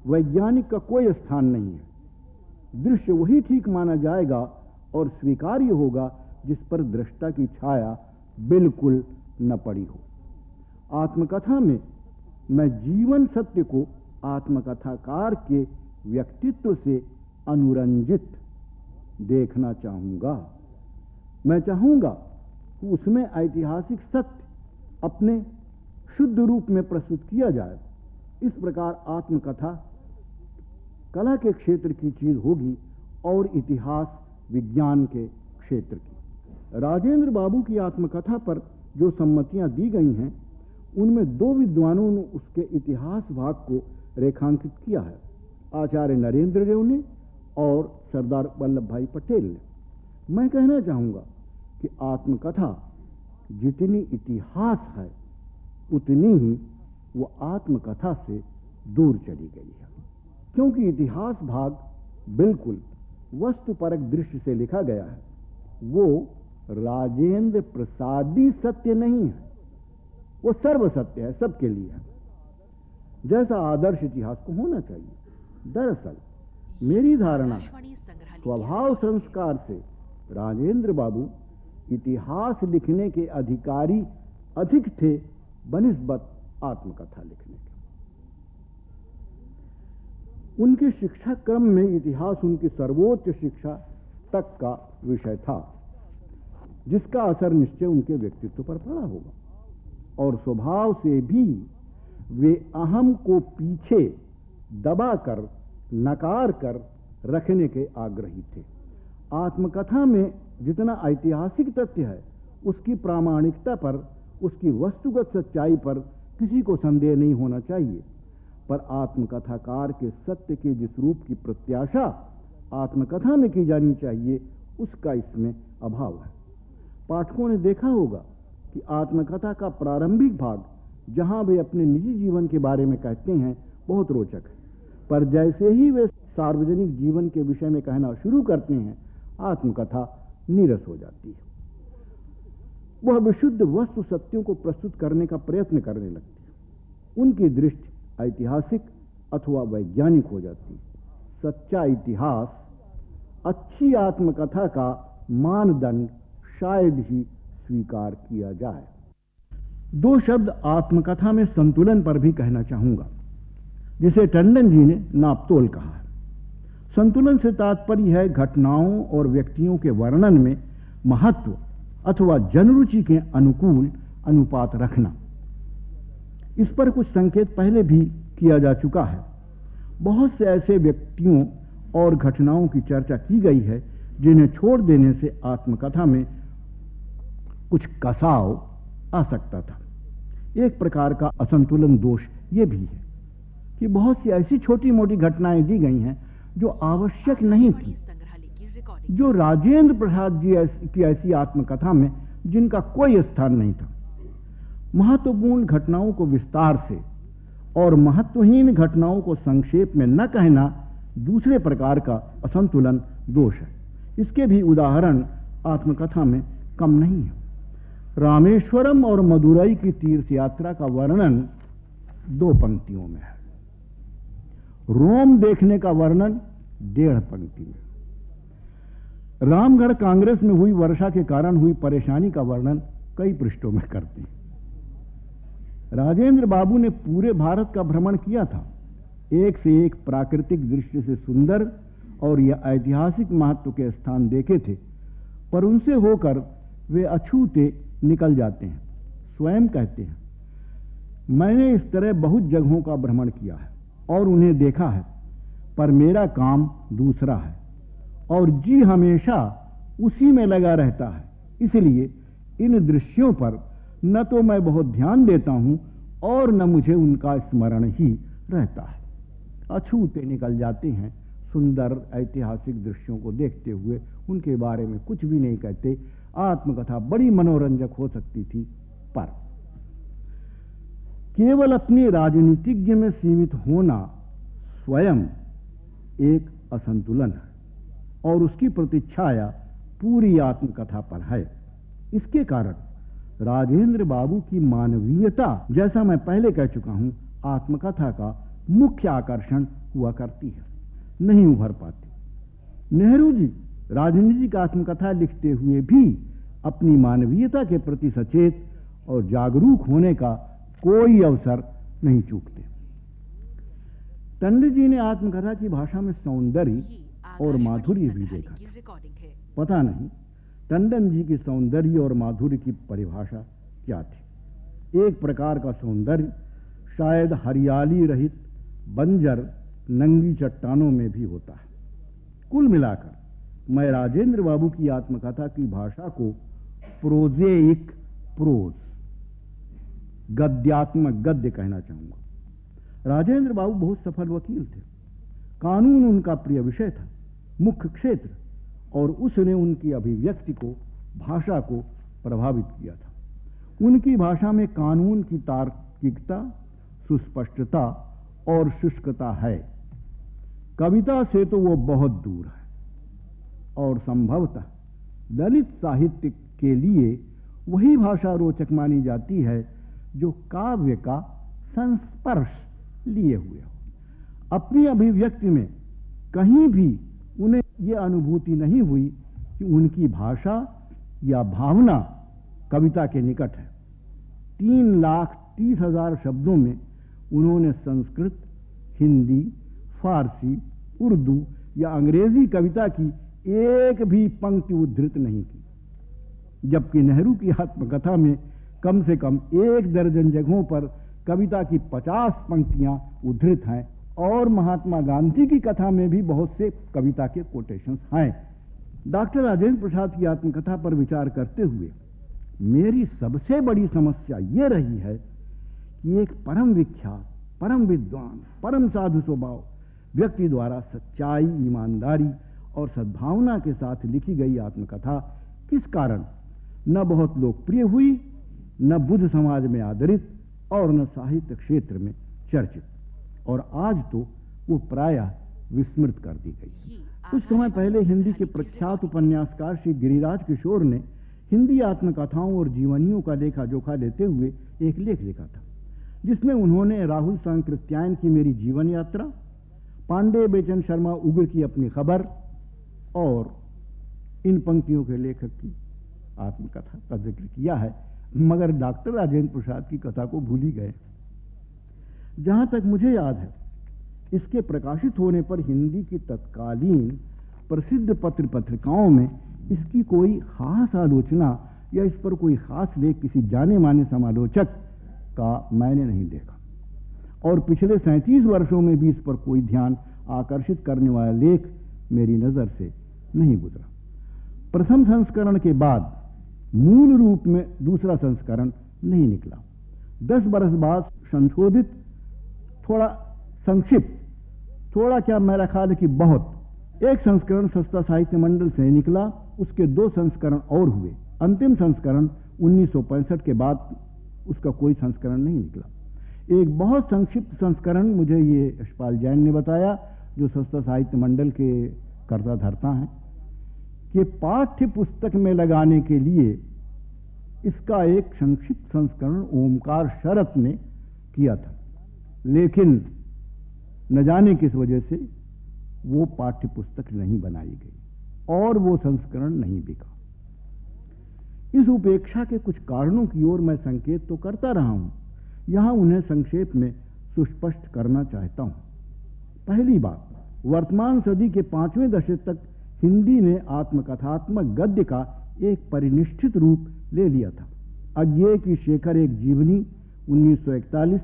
वैज्ञानिक का कोई स्थान नहीं है। दृश्य वही ठीक माना जाएगा और स्वीकार्य होगा जिस पर दृष्टा की छाया बिल्कुल न पड़ी हो। आत्मकथा में मैं जीवन सत्य को आत्मकथाकार के व्यक्तित्व से अनुरंजित देखना चाहूँगा। मैं चाहूँगा कि उसमें ऐतिहासिक सत्य अपने शुद्ध रूप में प्रस्तुत किया जाए। इस प्रकार आत्मकथा कला के क्षेत्र की चीज होगी और इतिहास विज्ञान के क्षेत्र की। राजेंद्र बाबू की आत्मकथा पर जो सम्मतियां दी गई हैं, उनमें दो विद्वानों ने उसके इतिहास भाग को रेखांकित किया है, आचार्य नरेंद्र देव ने और सरदार वल्लभ भाई पटेल ने। मैं कहना चाहूँगा कि आत्मकथा जितनी इतिहास है उतनी ही वो आत्मकथा से दूर चली गई है, क्योंकि इतिहास भाग बिल्कुल वस्तुपरक दृष्टि से लिखा गया है। वो राजेंद्र प्रसादी सत्य नहीं है, वो सर्व सत्य है, सबके लिए है, जैसा आदर्श इतिहास को होना चाहिए। दरअसल मेरी धारणा स्वभाव संस्कार से राजेंद्र बाबू इतिहास लिखने के अधिकारी अधिक थे बनिस्बत आत्मकथा लिखने के। उनके शिक्षा क्रम में इतिहास उनकी सर्वोच्च शिक्षा तक का विषय था, जिसका असर निश्चय उनके व्यक्तित्व पर पड़ा होगा। और स्वभाव से भी वे अहम को पीछे दबाकर, नकार कर रखने के आग्रही थे। आत्मकथा में जितना ऐतिहासिक तथ्य है, उसकी प्रामाणिकता पर, उसकी वस्तुगत सच्चाई पर किसी को संदेह नहीं होना चाहिए। पर आत्मकथाकार के सत्य के जिस रूप की प्रत्याशा आत्मकथा में की जानी चाहिए, उसका इसमें अभाव है। पाठकों ने देखा होगा कि आत्मकथा का प्रारंभिक भाग, जहां वे अपने निजी जीवन के बारे में कहते हैं, बहुत रोचक है, पर जैसे ही वे सार्वजनिक जीवन के विषय में कहना शुरू करते हैं, आत्मकथा नीरस हो जाती है। वह विशुद्ध वस्तु सत्यों को प्रस्तुत करने का प्रयत्न करने लगती है। उनकी दृष्टि ऐतिहासिक अथवा वैज्ञानिक हो जाती है। सच्चा इतिहास अच्छी आत्मकथा का मानदंड शायद ही स्वीकार किया जाए। दो शब्द आत्मकथा में संतुलन पर भी कहना चाहूंगा, जिसे टंडन जी ने नापतोल कहा है। संतुलन से तात्पर्य है घटनाओं और व्यक्तियों के वर्णन में महत्व अथवा जनरुचि के अनुकूल अनुपात रखना। इस पर कुछ संकेत पहले भी किया जा चुका है। बहुत से ऐसे व्यक्तियों और घटनाओं की चर्चा की गई है जिन्हें छोड़ देने से आत्मकथा में कुछ कसाव आ सकता था। एक प्रकार का असंतुलन दोष यह भी है कि बहुत सी ऐसी छोटी मोटी घटनाएं दी गई हैं जो आवश्यक नहीं थी, संग्रहालय की रिकॉर्डिंग। जो राजेंद्र प्रसाद जी की ऐसी आत्मकथा में जिनका कोई स्थान नहीं था। महत्वपूर्ण घटनाओं को विस्तार से और महत्वहीन घटनाओं को संक्षेप में न कहना दूसरे प्रकार का असंतुलन दोष है। इसके भी उदाहरण आत्मकथा में कम नहीं है। रामेश्वरम और मदुरई की तीर्थ यात्रा का वर्णन 2 पंक्तियों में है। रोम देखने का वर्णन 1.5 पंक्ति में। रामगढ़ कांग्रेस में हुई वर्षा के कारण हुई परेशानी का वर्णन कई पृष्ठों में करते हैं। राजेंद्र बाबू ने पूरे भारत का भ्रमण किया था। एक से एक प्राकृतिक दृष्टि से सुंदर और यह ऐतिहासिक महत्व के स्थान देखे थे, पर उनसे होकर वे अछूते निकल जाते हैं। स्वयं कहते हैं, मैंने इस तरह बहुत जगहों का भ्रमण किया है और उन्हें देखा है, पर मेरा काम दूसरा है और जी हमेशा उसी में लगा रहता है। इसलिए इन दृश्यों पर न तो मैं बहुत ध्यान देता हूं और न मुझे उनका स्मरण ही रहता है। अछूते निकल जाते हैं। सुंदर ऐतिहासिक दृश्यों को देखते हुए उनके बारे में कुछ भी नहीं कहते। आत्मकथा बड़ी मनोरंजक हो सकती थी, पर केवल अपनी राजनीतिज्ञ में सीमित होना स्वयं एक असंतुलन है और उसकी प्रतिच्छाया पूरी आत्मकथा पर है। इसके कारण राजेंद्र बाबू की मानवीयता, जैसा मैं पहले कह चुका हूं, आत्मकथा का मुख्य आकर्षण हुआ करती है, नहीं उभर पाती। नेहरू जी राजनीतिक आत्मकथा लिखते हुए भी अपनी मानवीयता के प्रति सचेत और जागरूक होने का कोई अवसर नहीं चूकते। टंडन जी ने आत्मकथा की भाषा में सौंदर्य और माधुर्य भी देखा था। पता नहीं टंडन जी की सौंदर्य और माधुर्य की परिभाषा क्या थी। एक प्रकार का सौंदर्य शायद हरियाली रहित बंजर नंगी चट्टानों में भी होता है। कुल मिलाकर मैं राजेंद्र बाबू की आत्मकथा की भाषा को प्रोजेइक प्रोज, गद्यात्मक गद्य कहना चाहूंगा। राजेंद्र बाबू बहुत सफल वकील थे। कानून उनका प्रिय विषय था, मुख्य क्षेत्र, और उसने उनकी अभिव्यक्ति को, भाषा को प्रभावित किया था। उनकी भाषा में कानून की तार्किकता, सुस्पष्टता और शुष्कता है। कविता से तो वो बहुत दूर है और संभवतः दलित साहित्य के लिए वही भाषा रोचक मानी जाती है जो काव्य का संस्पर्श लिए हुए हो। अपनी अभिव्यक्ति में कहीं भी उन्हें यह अनुभूति नहीं हुई कि उनकी भाषा या भावना कविता के निकट है। 3,30,000 शब्दों में उन्होंने संस्कृत, हिंदी, फारसी, उर्दू या अंग्रेजी कविता की एक भी पंक्ति उद्धृत नहीं की, जबकि नेहरू की आत्मकथा में कम से कम 1 दर्जन जगहों पर कविता की 50 पंक्तियां उद्धृत हैं और महात्मा गांधी की कथा में भी बहुत से कविता के कोटेशंस हैं। डॉक्टर राजेंद्र प्रसाद की आत्मकथा पर विचार करते हुए मेरी सबसे बड़ी समस्या यह रही है कि एक परम विख्यात, परम विद्वान, परम साधु स्वभाव व्यक्ति द्वारा सच्चाई, ईमानदारी और सद्भावना के साथ लिखी गई आत्मकथा किस कारण न बहुत लोकप्रिय हुई, न बुद्ध समाज में आदरित और न साहित्य क्षेत्र में चर्चित, और आज तो वो प्रायः विस्मृत कर दी गई। कुछ समय पहले हिंदी के प्रख्यात उपन्यासकार श्री गिरिराज किशोर ने हिंदी आत्मकथाओं और जीवनियों का लेखा जोखा लेते हुए एक लेख लिखा था, जिसमें उन्होंने राहुल सांकृत्यायन की मेरी जीवन यात्रा, पांडे बेचन शर्मा उग्र की अपनी खबर और इन पंक्तियों के लेखक की आत्मकथा का जिक्र किया है, मगर डॉक्टर राजेंद्र प्रसाद की कथा को भूल ही गए। जहां तक मुझे याद है, इसके प्रकाशित होने पर हिंदी की तत्कालीन प्रसिद्ध पत्र पत्रिकाओं में इसकी कोई खास आलोचना या इस पर कोई खास लेख किसी जाने माने समालोचक का मैंने नहीं देखा, और पिछले 37 वर्षों में भी इस पर कोई ध्यान आकर्षित करने वाला लेख मेरी नजर से नहीं गुजरा। प्रथम संस्करण के बाद मूल रूप में दूसरा संस्करण नहीं निकला। 10 बरस बाद संशोधित, थोड़ा संक्षिप्त, थोड़ा क्या मेरा ख्याल है कि बहुत, एक संस्करण संस्था साहित्य मंडल से निकला, उसके 2 संस्करण और हुए। अंतिम संस्करण 1965 के बाद उसका कोई संस्करण नहीं निकला। एक बहुत संक्षिप्त संस्करण मुझे ये यशपाल जैन ने बताया, जो संस्था साहित्य मंडल के कर्ता धर्ता हैं, कि पाठ्य पुस्तक में लगाने के लिए इसका एक संक्षिप्त संस्करण ओमकार शरत ने किया था, लेकिन न जाने किस वजह से वो पाठ्य पुस्तक नहीं बनाई गई और वो संस्करण नहीं बिका। इस उपेक्षा के कुछ कारणों की ओर मैं संकेत तो करता रहा हूं, यहां उन्हें संक्षेप में सुस्पष्ट करना चाहता हूं। पहली बात, वर्तमान सदी के 5वें दशक तक हिंदी ने आत्मकथात्मक गद्य का एक परिनिष्ठित रूप ले लिया था। अज्ञेय की शेखर एक जीवनी 1941,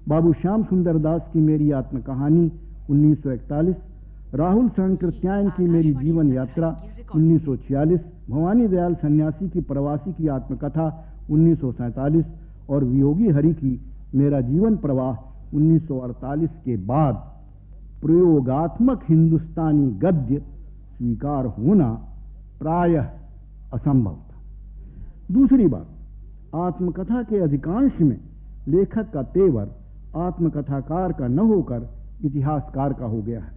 बाबू श्याम सुंदर दास की मेरी आत्मकहानी 1941, राहुल शंकृत्यायन की मेरी जीवन यात्रा 1946, भवानी दयाल सन्यासी की प्रवासी की आत्मकथा 1947 और वियोगी हरि की मेरा जीवन प्रवाह 1948 के बाद प्रयोगात्मक हिंदुस्तानी गद्य स्वीकार होना प्रायः असंभव था। दूसरी बात, आत्मकथा के अधिकांश में लेखक का तेवर आत्मकथाकार का न होकर इतिहासकार का हो गया है,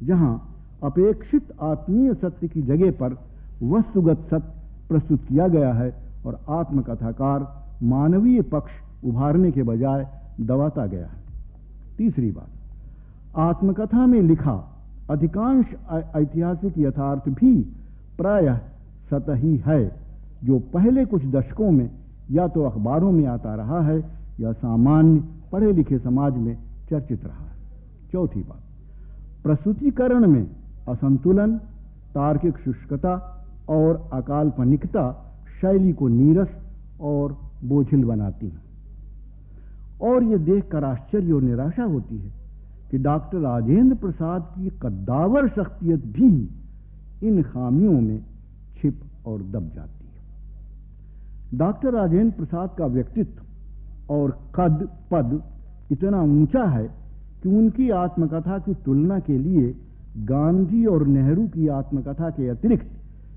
जहां अपेक्षित आत्मीय सत्य की जगह पर वस्तुगत सत्य प्रस्तुत किया गया है और आत्मकथाकार मानवीय पक्ष उभारने के बजाय दबाता गया है। तीसरी बात, आत्मकथा में लिखा अधिकांश ऐतिहासिक यथार्थ भी प्रायः सतही है, जो पहले कुछ दशकों में या तो अखबारों में आता रहा है या सामान्य पढ़े लिखे समाज में चर्चित रहा है। चौथी बात, प्रस्तुतिकरण में असंतुलन, तार्किक शुष्कता और अकाल्पनिकता शैली को नीरस और बोझिल बनाती हैं, और यह देखकर आश्चर्य और निराशा होती है कि डॉक्टर राजेंद्र प्रसाद की कद्दावर शख्सियत भी इन खामियों में छिप और दब जाती है। डॉक्टर राजेंद्र प्रसाद का व्यक्तित्व और कद पद इतना ऊंचा है कि उनकी आत्मकथा की तुलना के लिए गांधी और नेहरू की आत्मकथा के अतिरिक्त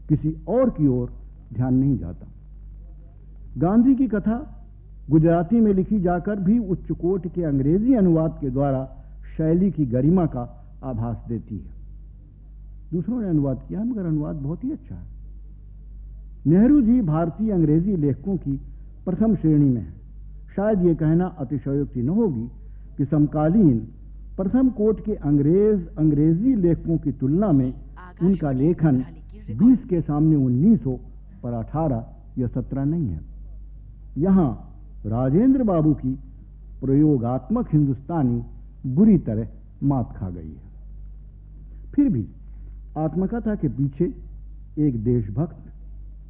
किसी और की ओर ध्यान नहीं जाता। गांधी की कथा गुजराती में लिखी जाकर भी उच्च कोटि के अंग्रेजी अनुवाद के द्वारा शैली की गरिमा का आभास देती है। दूसरों ने अनुवाद किया मगर अनुवाद बहुत ही अच्छा है। नेहरू जी भारतीय अंग्रेजी लेखकों की प्रथम श्रेणी में है। शायद यह कहना अतिशयोक्ति न होगी कि समकालीन प्रथम कोट के अंग्रेजी लेखकों की तुलना में उनका लेखन 20 के सामने 19 पर 18 या 17 नहीं है। यहां राजेंद्र बाबू की प्रयोगात्मक हिंदुस्तानी बुरी तरह मात खा गई है। फिर भी आत्मकथा के पीछे एक देशभक्त,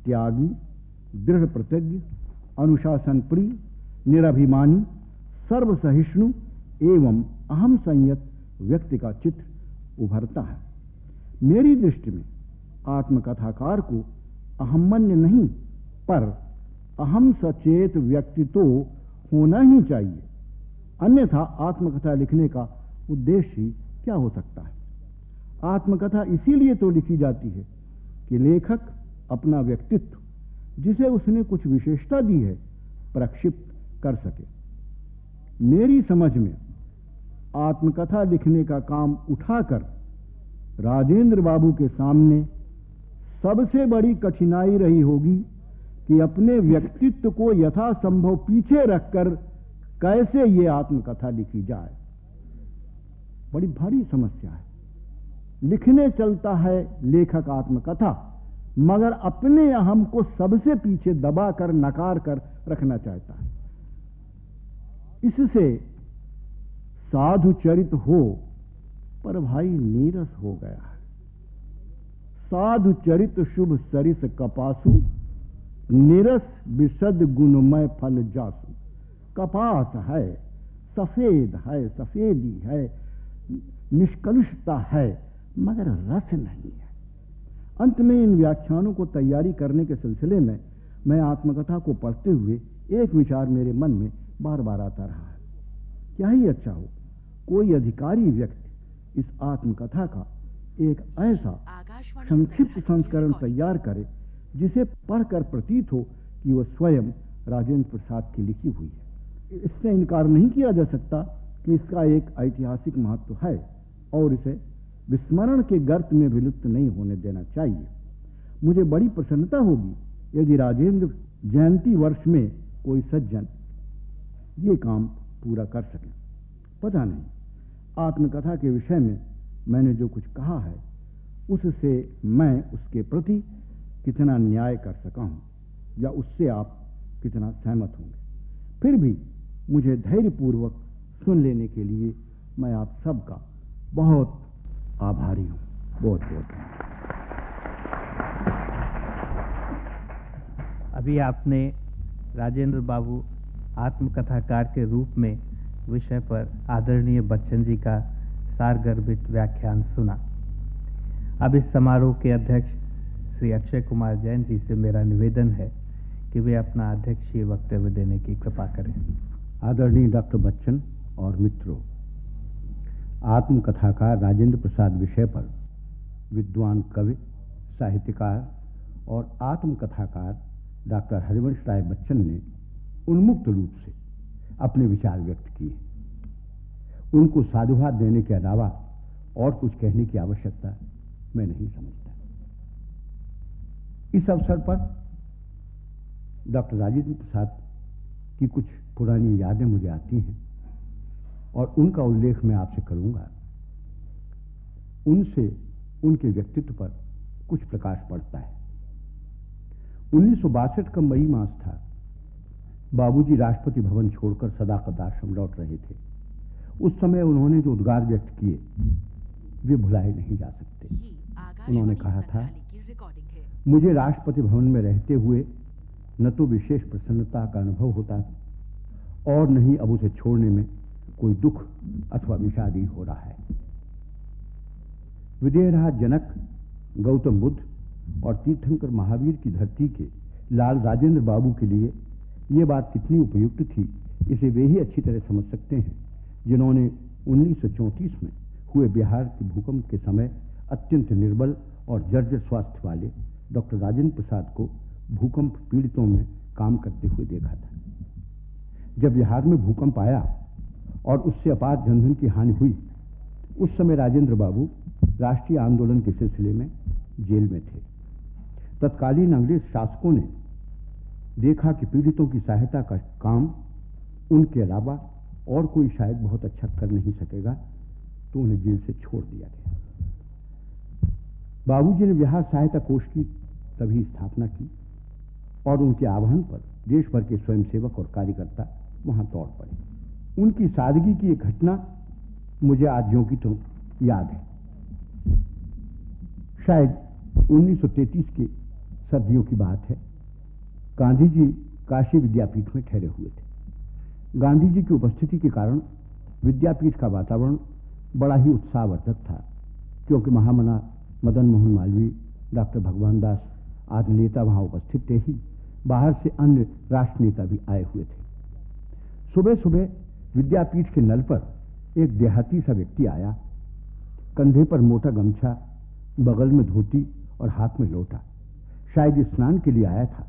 त्यागी, दृढ़ प्रतिज्ञ, अनुशासन प्रिय, निराभिमानी, सर्वसहिष्णु एवं अहम संयत व्यक्ति का चित्र उभरता है। मेरी दृष्टि में आत्मकथाकार को अहम्मन्य नहीं पर अहम सचेत व्यक्ति तो होना ही चाहिए, अन्यथा आत्मकथा लिखने का उद्देश्य ही क्या हो सकता है। आत्मकथा इसीलिए तो लिखी जाती है कि लेखक अपना व्यक्तित्व, जिसे उसने कुछ विशेषता दी है, प्रक्षिप्त कर सके। मेरी समझ में आत्मकथा लिखने का काम उठाकर राजेंद्र बाबू के सामने सबसे बड़ी कठिनाई रही होगी कि अपने व्यक्तित्व को यथासंभव पीछे रखकर कैसे ये आत्मकथा लिखी जाए। बड़ी भारी समस्या है। लिखने चलता है लेखक आत्मकथा, मगर अपने अहम को सबसे पीछे दबाकर नकार कर रखना चाहता है। इससे साधु चरित हो पर भाई नीरस हो गया है। साधु चरित शुभ सरिस कपासु, नीरस विशद गुणमय फल जासु। कपास है, सफेद है, सफेदी है, निष्कलुषता है, मगर रस नहीं है। अंत में इन व्याख्यानों को तैयारी करने के सिलसिले में मैं आत्मकथा को पढ़ते हुए एक विचार मेरे मन में बार बार आता रहा है। क्या ही अच्छा हो कोई अधिकारी व्यक्ति इस आत्मकथा का एक ऐसा संक्षिप्त संस्करण तैयार करे जिसे पढ़कर प्रतीत हो कि वह स्वयं राजेंद्र प्रसाद की लिखी हुई है। इससे इनकार नहीं किया जा सकता कि इसका एक ऐतिहासिक महत्व है और इसे विस्मरण के गर्त में विलुप्त नहीं होने देना चाहिए। मुझे बड़ी प्रसन्नता होगी यदि राजेंद्र जयंती वर्ष में कोई सज्जन ये काम पूरा कर सके। पता नहीं आत्मकथा के विषय में मैंने जो कुछ कहा है उससे मैं उसके प्रति कितना न्याय कर सका हूं या उससे आप कितना सहमत होंगे। फिर भी मुझे धैर्यपूर्वक सुन लेने के लिए मैं आप सबका बहुत आभारी हूं। बहुत बहुत। अभी आपने राजेंद्र बाबू आत्मकथाकार के रूप में विषय पर आदरणीय बच्चन जी का सारगर्भित व्याख्यान सुना। अब इस समारोह के अध्यक्ष श्री अक्षय कुमार जैन जी से मेरा निवेदन है कि वे अपना अध्यक्षीय वक्तव्य देने की कृपा करें। आदरणीय डॉक्टर बच्चन और मित्रों, आत्मकथाकार राजेंद्र प्रसाद विषय पर विद्वान कवि, साहित्यकार और आत्मकथाकार डॉक्टर हरिवंश राय बच्चन ने उन्मुक्त रूप से अपने विचार व्यक्त किए। उनको साधुवाद देने के अलावा और कुछ कहने की आवश्यकता मैं नहीं समझता। इस अवसर पर डॉक्टर राजेंद्र प्रसाद की कुछ पुरानी यादें मुझे आती हैं और उनका उल्लेख मैं आपसे करूंगा। उनसे उनके व्यक्तित्व पर कुछ प्रकाश पड़ता है। 1962 का मई मास था। बाबूजी राष्ट्रपति भवन छोड़कर सदाकत आश्रम लौट रहे थे। उस समय उन्होंने जो उद्गार व्यक्त किए वे भुलाए नहीं जा सकते। उन्होंने कहा था, मुझे राष्ट्रपति भवन में रहते हुए न तो विशेष प्रसन्नता का अनुभव होता और न ही अब उसे छोड़ने में कोई दुख अथवा विषादी हो रहा है। विदेहराज जनक, गौतम बुद्ध और तीर्थंकर महावीर की धरती के लाल राजेंद्र बाबू के लिए यह बात कितनी उपयुक्त थी इसे वे ही अच्छी तरह समझ सकते हैं जिन्होंने 1934 में हुए बिहार के भूकंप के समय अत्यंत निर्बल और जर्जर स्वास्थ्य वाले डॉक्टर राजेंद्र प्रसाद को भूकंप पीड़ितों में काम करते हुए देखा था। जब बिहार में भूकंप आया और उससे अपार जनधन की हानि हुई, उस समय राजेंद्र बाबू राष्ट्रीय आंदोलन के सिलसिले में जेल में थे। तत्कालीन अंग्रेज शासकों ने देखा कि पीड़ितों की सहायता का काम उनके अलावा और कोई शायद बहुत अच्छा कर नहीं सकेगा, तो उन्हें जेल से छोड़ दिया गया। बाबूजी ने बिहार सहायता कोष की तभी स्थापना की और उनके आह्वान पर देश भर के स्वयंसेवक और कार्यकर्ता वहां दौड़ पड़े। उनकी सादगी की एक घटना मुझे आज ज्यों की तो याद है। शायद 1933 के सर्दियों की बात है। गांधी जी काशी विद्यापीठ में ठहरे हुए थे। गांधी जी की उपस्थिति के कारण विद्यापीठ का वातावरण बड़ा ही उत्साहवर्धक था, क्योंकि महामना मदन मोहन मालवीय, डॉक्टर भगवान दास आदि नेता वहां उपस्थित थे ही, बाहर से अन्य राष्ट्र नेता भी आए हुए थे। सुबह सुबह विद्यापीठ के नल पर एक देहाती सा व्यक्ति आया। कंधे पर मोटा गमछा, बगल में धोती और हाथ में लोटा। शायद स्नान के लिए आया था।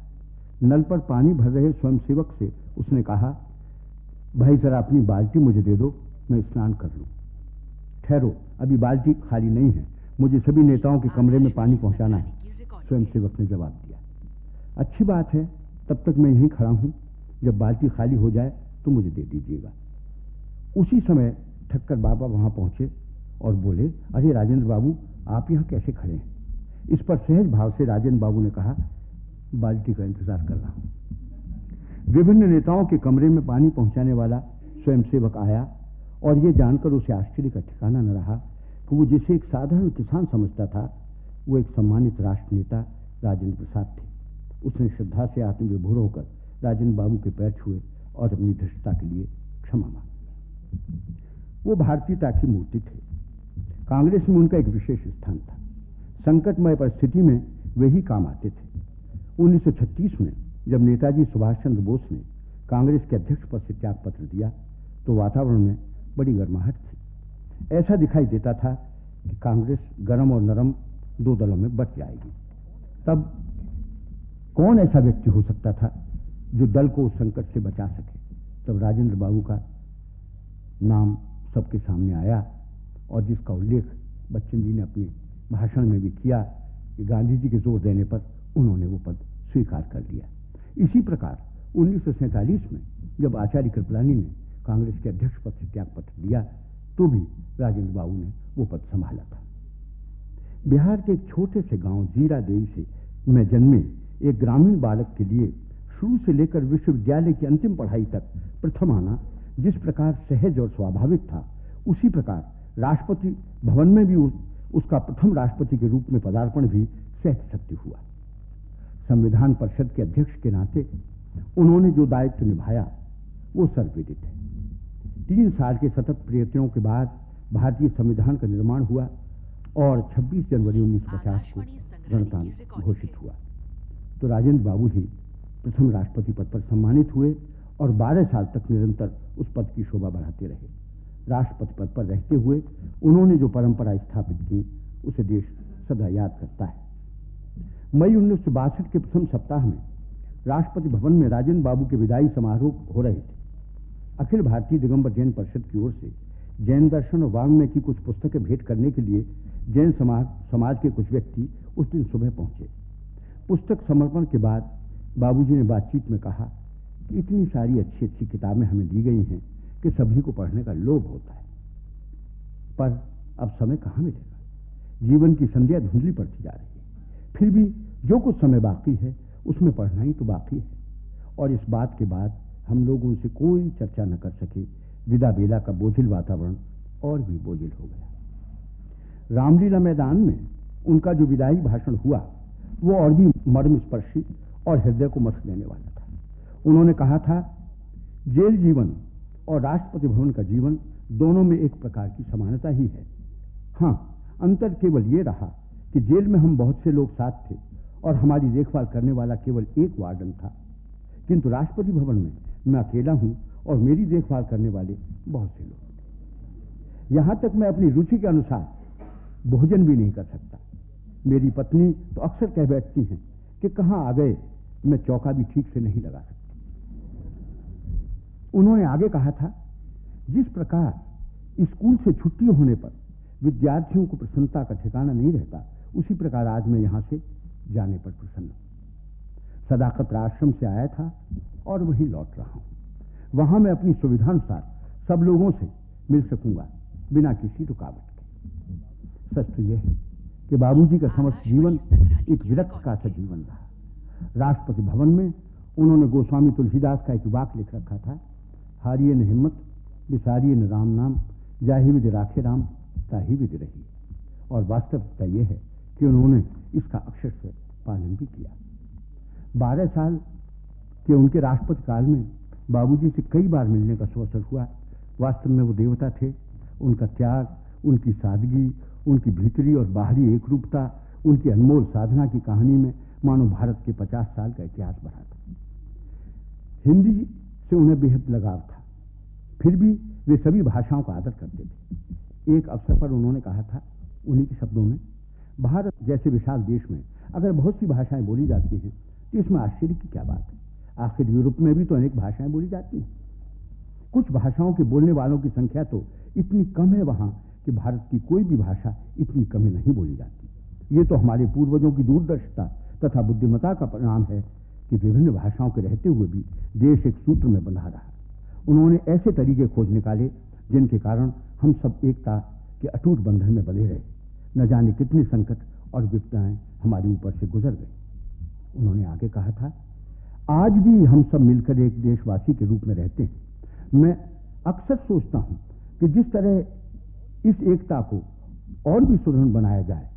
नल पर पानी भर रहे स्वयंसेवक से उसने कहा, भाई जरा अपनी बाल्टी मुझे दे दो, मैं स्नान कर लूं। ठहरो, अभी बाल्टी खाली नहीं है, मुझे सभी नेताओं के कमरे में पानी पहुंचाना है, स्वयंसेवक ने जवाब दिया। अच्छी बात है, तब तक मैं यहीं खड़ा हूं, जब बाल्टी खाली हो जाए तो मुझे दे दीजिएगा। उसी समय ठक्कर बाबा वहां पहुंचे और बोले, अरे राजेंद्र बाबू, आप यहां कैसे खड़े हैं? इस पर सहज भाव से राजेंद्र बाबू ने कहा, बाल्टी का इंतजार कर रहा हूं। विभिन्न नेताओं के कमरे में पानी पहुंचाने वाला स्वयंसेवक आया और यह जानकर उसे आश्चर्य का ठिकाना न रहा कि वो जिसे एक साधारण किसान समझता था, वो एक सम्मानित राष्ट्र नेता राजेंद्र प्रसाद थे। उसने श्रद्धा से आत्मविभोर होकर राजेंद्र बाबू के पैर छुए और अपनी धृष्टता के लिए क्षमा मांगी। वो भारतीयता की मूर्ति थे। कांग्रेस में उनका एक विशेष स्थान था। संकटमय परिस्थिति में वे ही काम आते थे। 1936 में जब नेताजी सुभाष चंद्र बोस ने कांग्रेस के अध्यक्ष पद से त्याग पत्र दिया तो वातावरण में बड़ी गर्माहट थी। ऐसा दिखाई देता था कि कांग्रेस गरम और नरम दो दलों में बंट जाएगी। तब कौन ऐसा व्यक्ति हो सकता था जो दल को उस संकट से बचा सके? तब राजेंद्र बाबू का नाम सबके सामने आया और जिसका उल्लेख बच्चन जी ने अपने भाषण में भी किया कि गांधी जी के जोर देने पर उन्होंने वो पद स्वीकार कर लिया। इसी प्रकार 1947 में जब आचार्य कृपलानी ने कांग्रेस के अध्यक्ष पद से त्याग पत्र दिया तो भी राजेंद्र बाबू ने वो पद संभाला था। बिहार के एक छोटे से गांव जीरादेई से मैं जन्मे एक ग्रामीण बालक के लिए शुरू से लेकर विश्वविद्यालय की अंतिम पढ़ाई तक प्रथम आना जिस प्रकार सहज और स्वाभाविक था, उसी प्रकार राष्ट्रपति भवन में भी उसका प्रथम राष्ट्रपति के रूप में पदार्पण भी सहज सत्य हुआ। संविधान परिषद के अध्यक्ष के नाते उन्होंने जो दायित्व निभाया वो सर्वविदित है। 3 साल के सतत प्रयत्नों के बाद भारतीय संविधान का निर्माण हुआ और 26 जनवरी 1950 को गणतंत्र घोषित हुआ। तो राजेंद्र बाबू ही प्रथम राष्ट्रपति पद पर सम्मानित हुए और 12 साल तक निरंतर उस पद की शोभा बढ़ाते रहे। राष्ट्रपति पद पर रहते हुए उन्होंने जो परंपरा स्थापित की उसे देश सदा याद करता है। मई 1962 के प्रथम सप्ताह में राष्ट्रपति भवन में राजेंद्र बाबू के विदाई समारोह हो रहे थे। अखिल भारतीय दिगंबर जैन परिषद की ओर से जैन दर्शन और वाङ्मय की कुछ पुस्तकें भेंट करने के लिए जैन समाज के कुछ व्यक्ति उस दिन सुबह पहुंचे। पुस्तक समर्पण के बाद बाबूजी ने बातचीत में कहा कि इतनी सारी अच्छी अच्छी किताबें हमें दी गई हैं कि सभी को पढ़ने का लोभ होता है, पर अब समय कहाँ मिलेगा। जीवन की संध्या धुंधली पड़ती जा रही है, फिर भी जो कुछ समय बाकी है उसमें पढ़ना ही तो बाकी है। और इस बात के बाद हम लोग उनसे कोई चर्चा न कर सके। विदा बेला का बोझिल वातावरण और भी बोझिल हो गया। रामलीला मैदान में उनका जो विदाई भाषण हुआ वो और भी मर्मस्पर्शी और हृदय को मस्क देने वाला था। उन्होंने कहा था, जेल जीवन और राष्ट्रपति भवन का जीवन दोनों में एक प्रकार की समानता ही है। हाँ, अंतर केवल ये रहा कि जेल में हम बहुत से लोग साथ थे और हमारी देखभाल करने वाला केवल एक वार्डन था, किंतु राष्ट्रपति भवन में मैं अकेला हूं और मेरी देखभाल करने वाले बहुत से लोग थे। यहां तक मैं अपनी रुचि के अनुसार भोजन भी नहीं कर सकता। मेरी पत्नी तो अक्सर कह बैठती हैं कि कहां आ गए, मैं चौका भी ठीक से नहीं लगा सकती। उन्होंने आगे कहा था, जिस प्रकार स्कूल से छुट्टी होने पर विद्यार्थियों को प्रसन्नता का ठिकाना नहीं रहता, उसी प्रकार आज मैं यहां से जाने पर प्रसन्न हूं। सदाकत आश्रम से आया था और वहीं लौट रहा हूं। वहां मैं अपनी सुविधानुसार सब लोगों से मिल सकूंगा बिना किसी रुकावट के। सच तो यह है कि बाबूजी का समस्त जीवन एक विरक्त का सा जीवन रहा। राष्ट्रपति भवन में उन्होंने गोस्वामी तुलसीदास का एक वाक्य लिख रखा था, हारिए न हिम्मत, विसारिए न राम नाम, जाहि विधि राखे राम, ताहि विधि रही। और वास्तविकता यह है कि उन्होंने इसका अक्षर से पालन भी किया। 12 साल के उनके राष्ट्रपति काल में बाबूजी से कई बार मिलने का अवसर हुआ। वास्तव में वो देवता थे। उनका त्याग, उनकी सादगी, उनकी भीतरी और बाहरी एकरूपता, उनकी अनमोल साधना की कहानी में मानो भारत के 50 साल का इतिहास भरा था। हिंदी से उन्हें बेहद लगाव था, फिर भी वे सभी भाषाओं का आदर करते थे। एक अवसर पर उन्होंने कहा था, उन्हीं के शब्दों में, भारत जैसे विशाल देश में अगर बहुत सी भाषाएं बोली जाती हैं तो इसमें आश्चर्य की क्या बात है। आखिर यूरोप में भी तो अनेक भाषाएं बोली जाती हैं। कुछ भाषाओं के बोलने वालों की संख्या तो इतनी कम है वहां कि भारत की कोई भी भाषा इतनी कम नहीं बोली जाती। ये तो हमारे पूर्वजों की दूरदर्शिता तथा बुद्धिमत्ता का परिणाम है कि विभिन्न भाषाओं के रहते हुए भी देश एक सूत्र में बंधा रहा। उन्होंने ऐसे तरीके खोज निकाले जिनके कारण हम सब एकता के अटूट बंधन में बंधे रहे। न जाने कितने संकट और विपदाएं हमारे ऊपर से गुजर गई। उन्होंने आगे कहा था, आज भी हम सब मिलकर एक देशवासी के रूप में रहते हैं। मैं अक्सर सोचता हूं कि जिस तरह इस एकता को और भी सुदृढ़ बनाया जाए।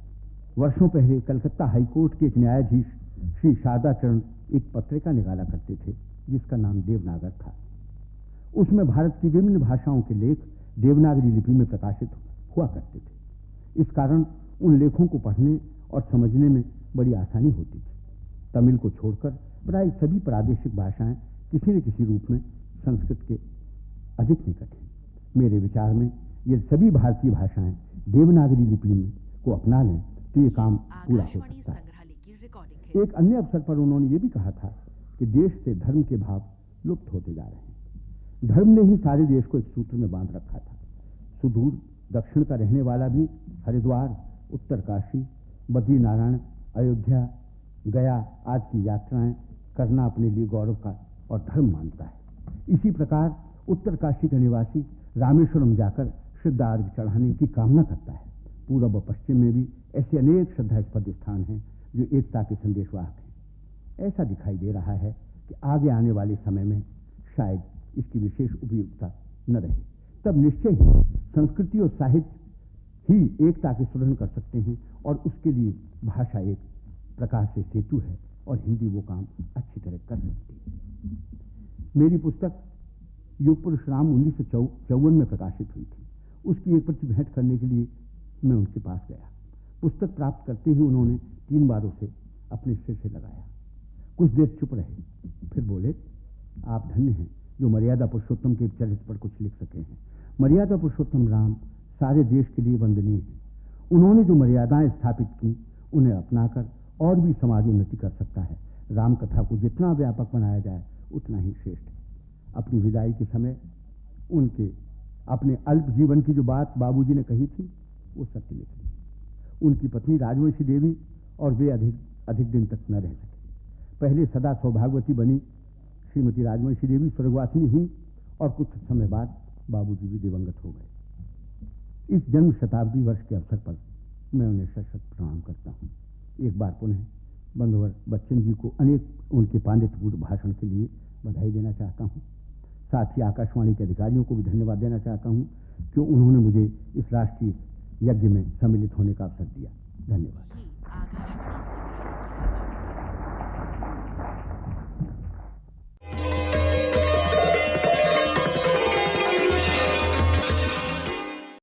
वर्षों पहले कलकत्ता हाईकोर्ट के एक न्यायाधीश श्री शारदाचरण एक पत्रिका निकाला करते थे जिसका नाम देवनागर था। उसमें भारत की विभिन्न भाषाओं के लेख देवनागरी लिपि में प्रकाशित हुआ करते थे। इस कारण उन लेखों को पढ़ने और समझने में बड़ी आसानी होती थी। तमिल को छोड़कर प्राय सभी प्रादेशिक भाषाएं किसी न किसी रूप में संस्कृत के अधिक निकट हैं। मेरे विचार में ये सभी भारतीय भाषाएं देवनागरी लिपि में को अपना लें तो ये काम पूरा हो आकाशवाणी सकता है। संग्रहालय की रिकॉर्डिंग है। एक अन्य अवसर पर उन्होंने ये भी कहा था कि देश से धर्म के भाव लुप्त होते जा रहे हैं। धर्म ने ही सारे देश को एक सूत्र में बांध रखा था। सुदूर दक्षिण का रहने वाला भी हरिद्वार, उत्तरकाशी, बद्रीनारायण, अयोध्या, गया आदि की यात्राएं करना अपने लिए गौरव का और धर्म मानता है। इसी प्रकार उत्तरकाशी का निवासी रामेश्वरम जाकर श्रद्धा अर्घ्य चढ़ाने की कामना करता है। पूर्व व पश्चिम में भी ऐसे अनेक श्रद्धास्पद स्थान हैं जो एकता के संदेशवाहक हैं। ऐसा दिखाई दे रहा है कि आगे आने वाले समय में शायद इसकी विशेष उपयोगिता न रहे। तब निश्चय ही संस्कृति और साहित्य ही एकता के सुदृढ़ कर सकते हैं और उसके लिए भाषा एक प्रकार से सेतु है और हिंदी वो काम अच्छी तरह कर सकती है। मेरी पुस्तक युग पुरुष राम 1954 में प्रकाशित हुई थी। उसकी एक प्रति भेंट करने के लिए मैं उनके पास गया। पुस्तक प्राप्त करते ही उन्होंने 3 बार उसे अपने सिर से लगाया। कुछ देर चुप रहे, फिर बोले, आप धन्य हैं जो मर्यादा पुरुषोत्तम के चरित्र पर कुछ लिख सके हैं। मर्यादा पुरुषोत्तम राम सारे देश के लिए वंदनीय है। उन्होंने जो मर्यादाएं स्थापित की उन्हें अपनाकर और भी समाज उन्नति कर सकता है। राम कथा को जितना व्यापक बनाया जाए उतना ही श्रेष्ठ है। अपनी विदाई के समय उनके अपने अल्प जीवन की जो बात बाबूजी ने कही थी वो सत्य निकली। उनकी पत्नी राजवंशी देवी और वे अधिक दिन तक न रह सके। पहले सदा सौभाग्यवती बनी श्रीमती राजवंशी देवी स्वर्गवासिनी हुई और कुछ समय बाद बाबूजी भी दिवंगत हो गए। इस जन्म शताब्दी वर्ष के अवसर पर मैं उन्हें शत प्रणाम करता हूँ। एक बार पुनः बंधुवर बच्चन जी को अनेक उनके पांडित्यपूर्ण भाषण के लिए बधाई देना चाहता हूँ। साथ ही आकाशवाणी के अधिकारियों को भी धन्यवाद देना चाहता हूँ कि उन्होंने मुझे इस राष्ट्रीय यज्ञ में सम्मिलित होने का अवसर दिया। धन्यवाद। आकाशवाणी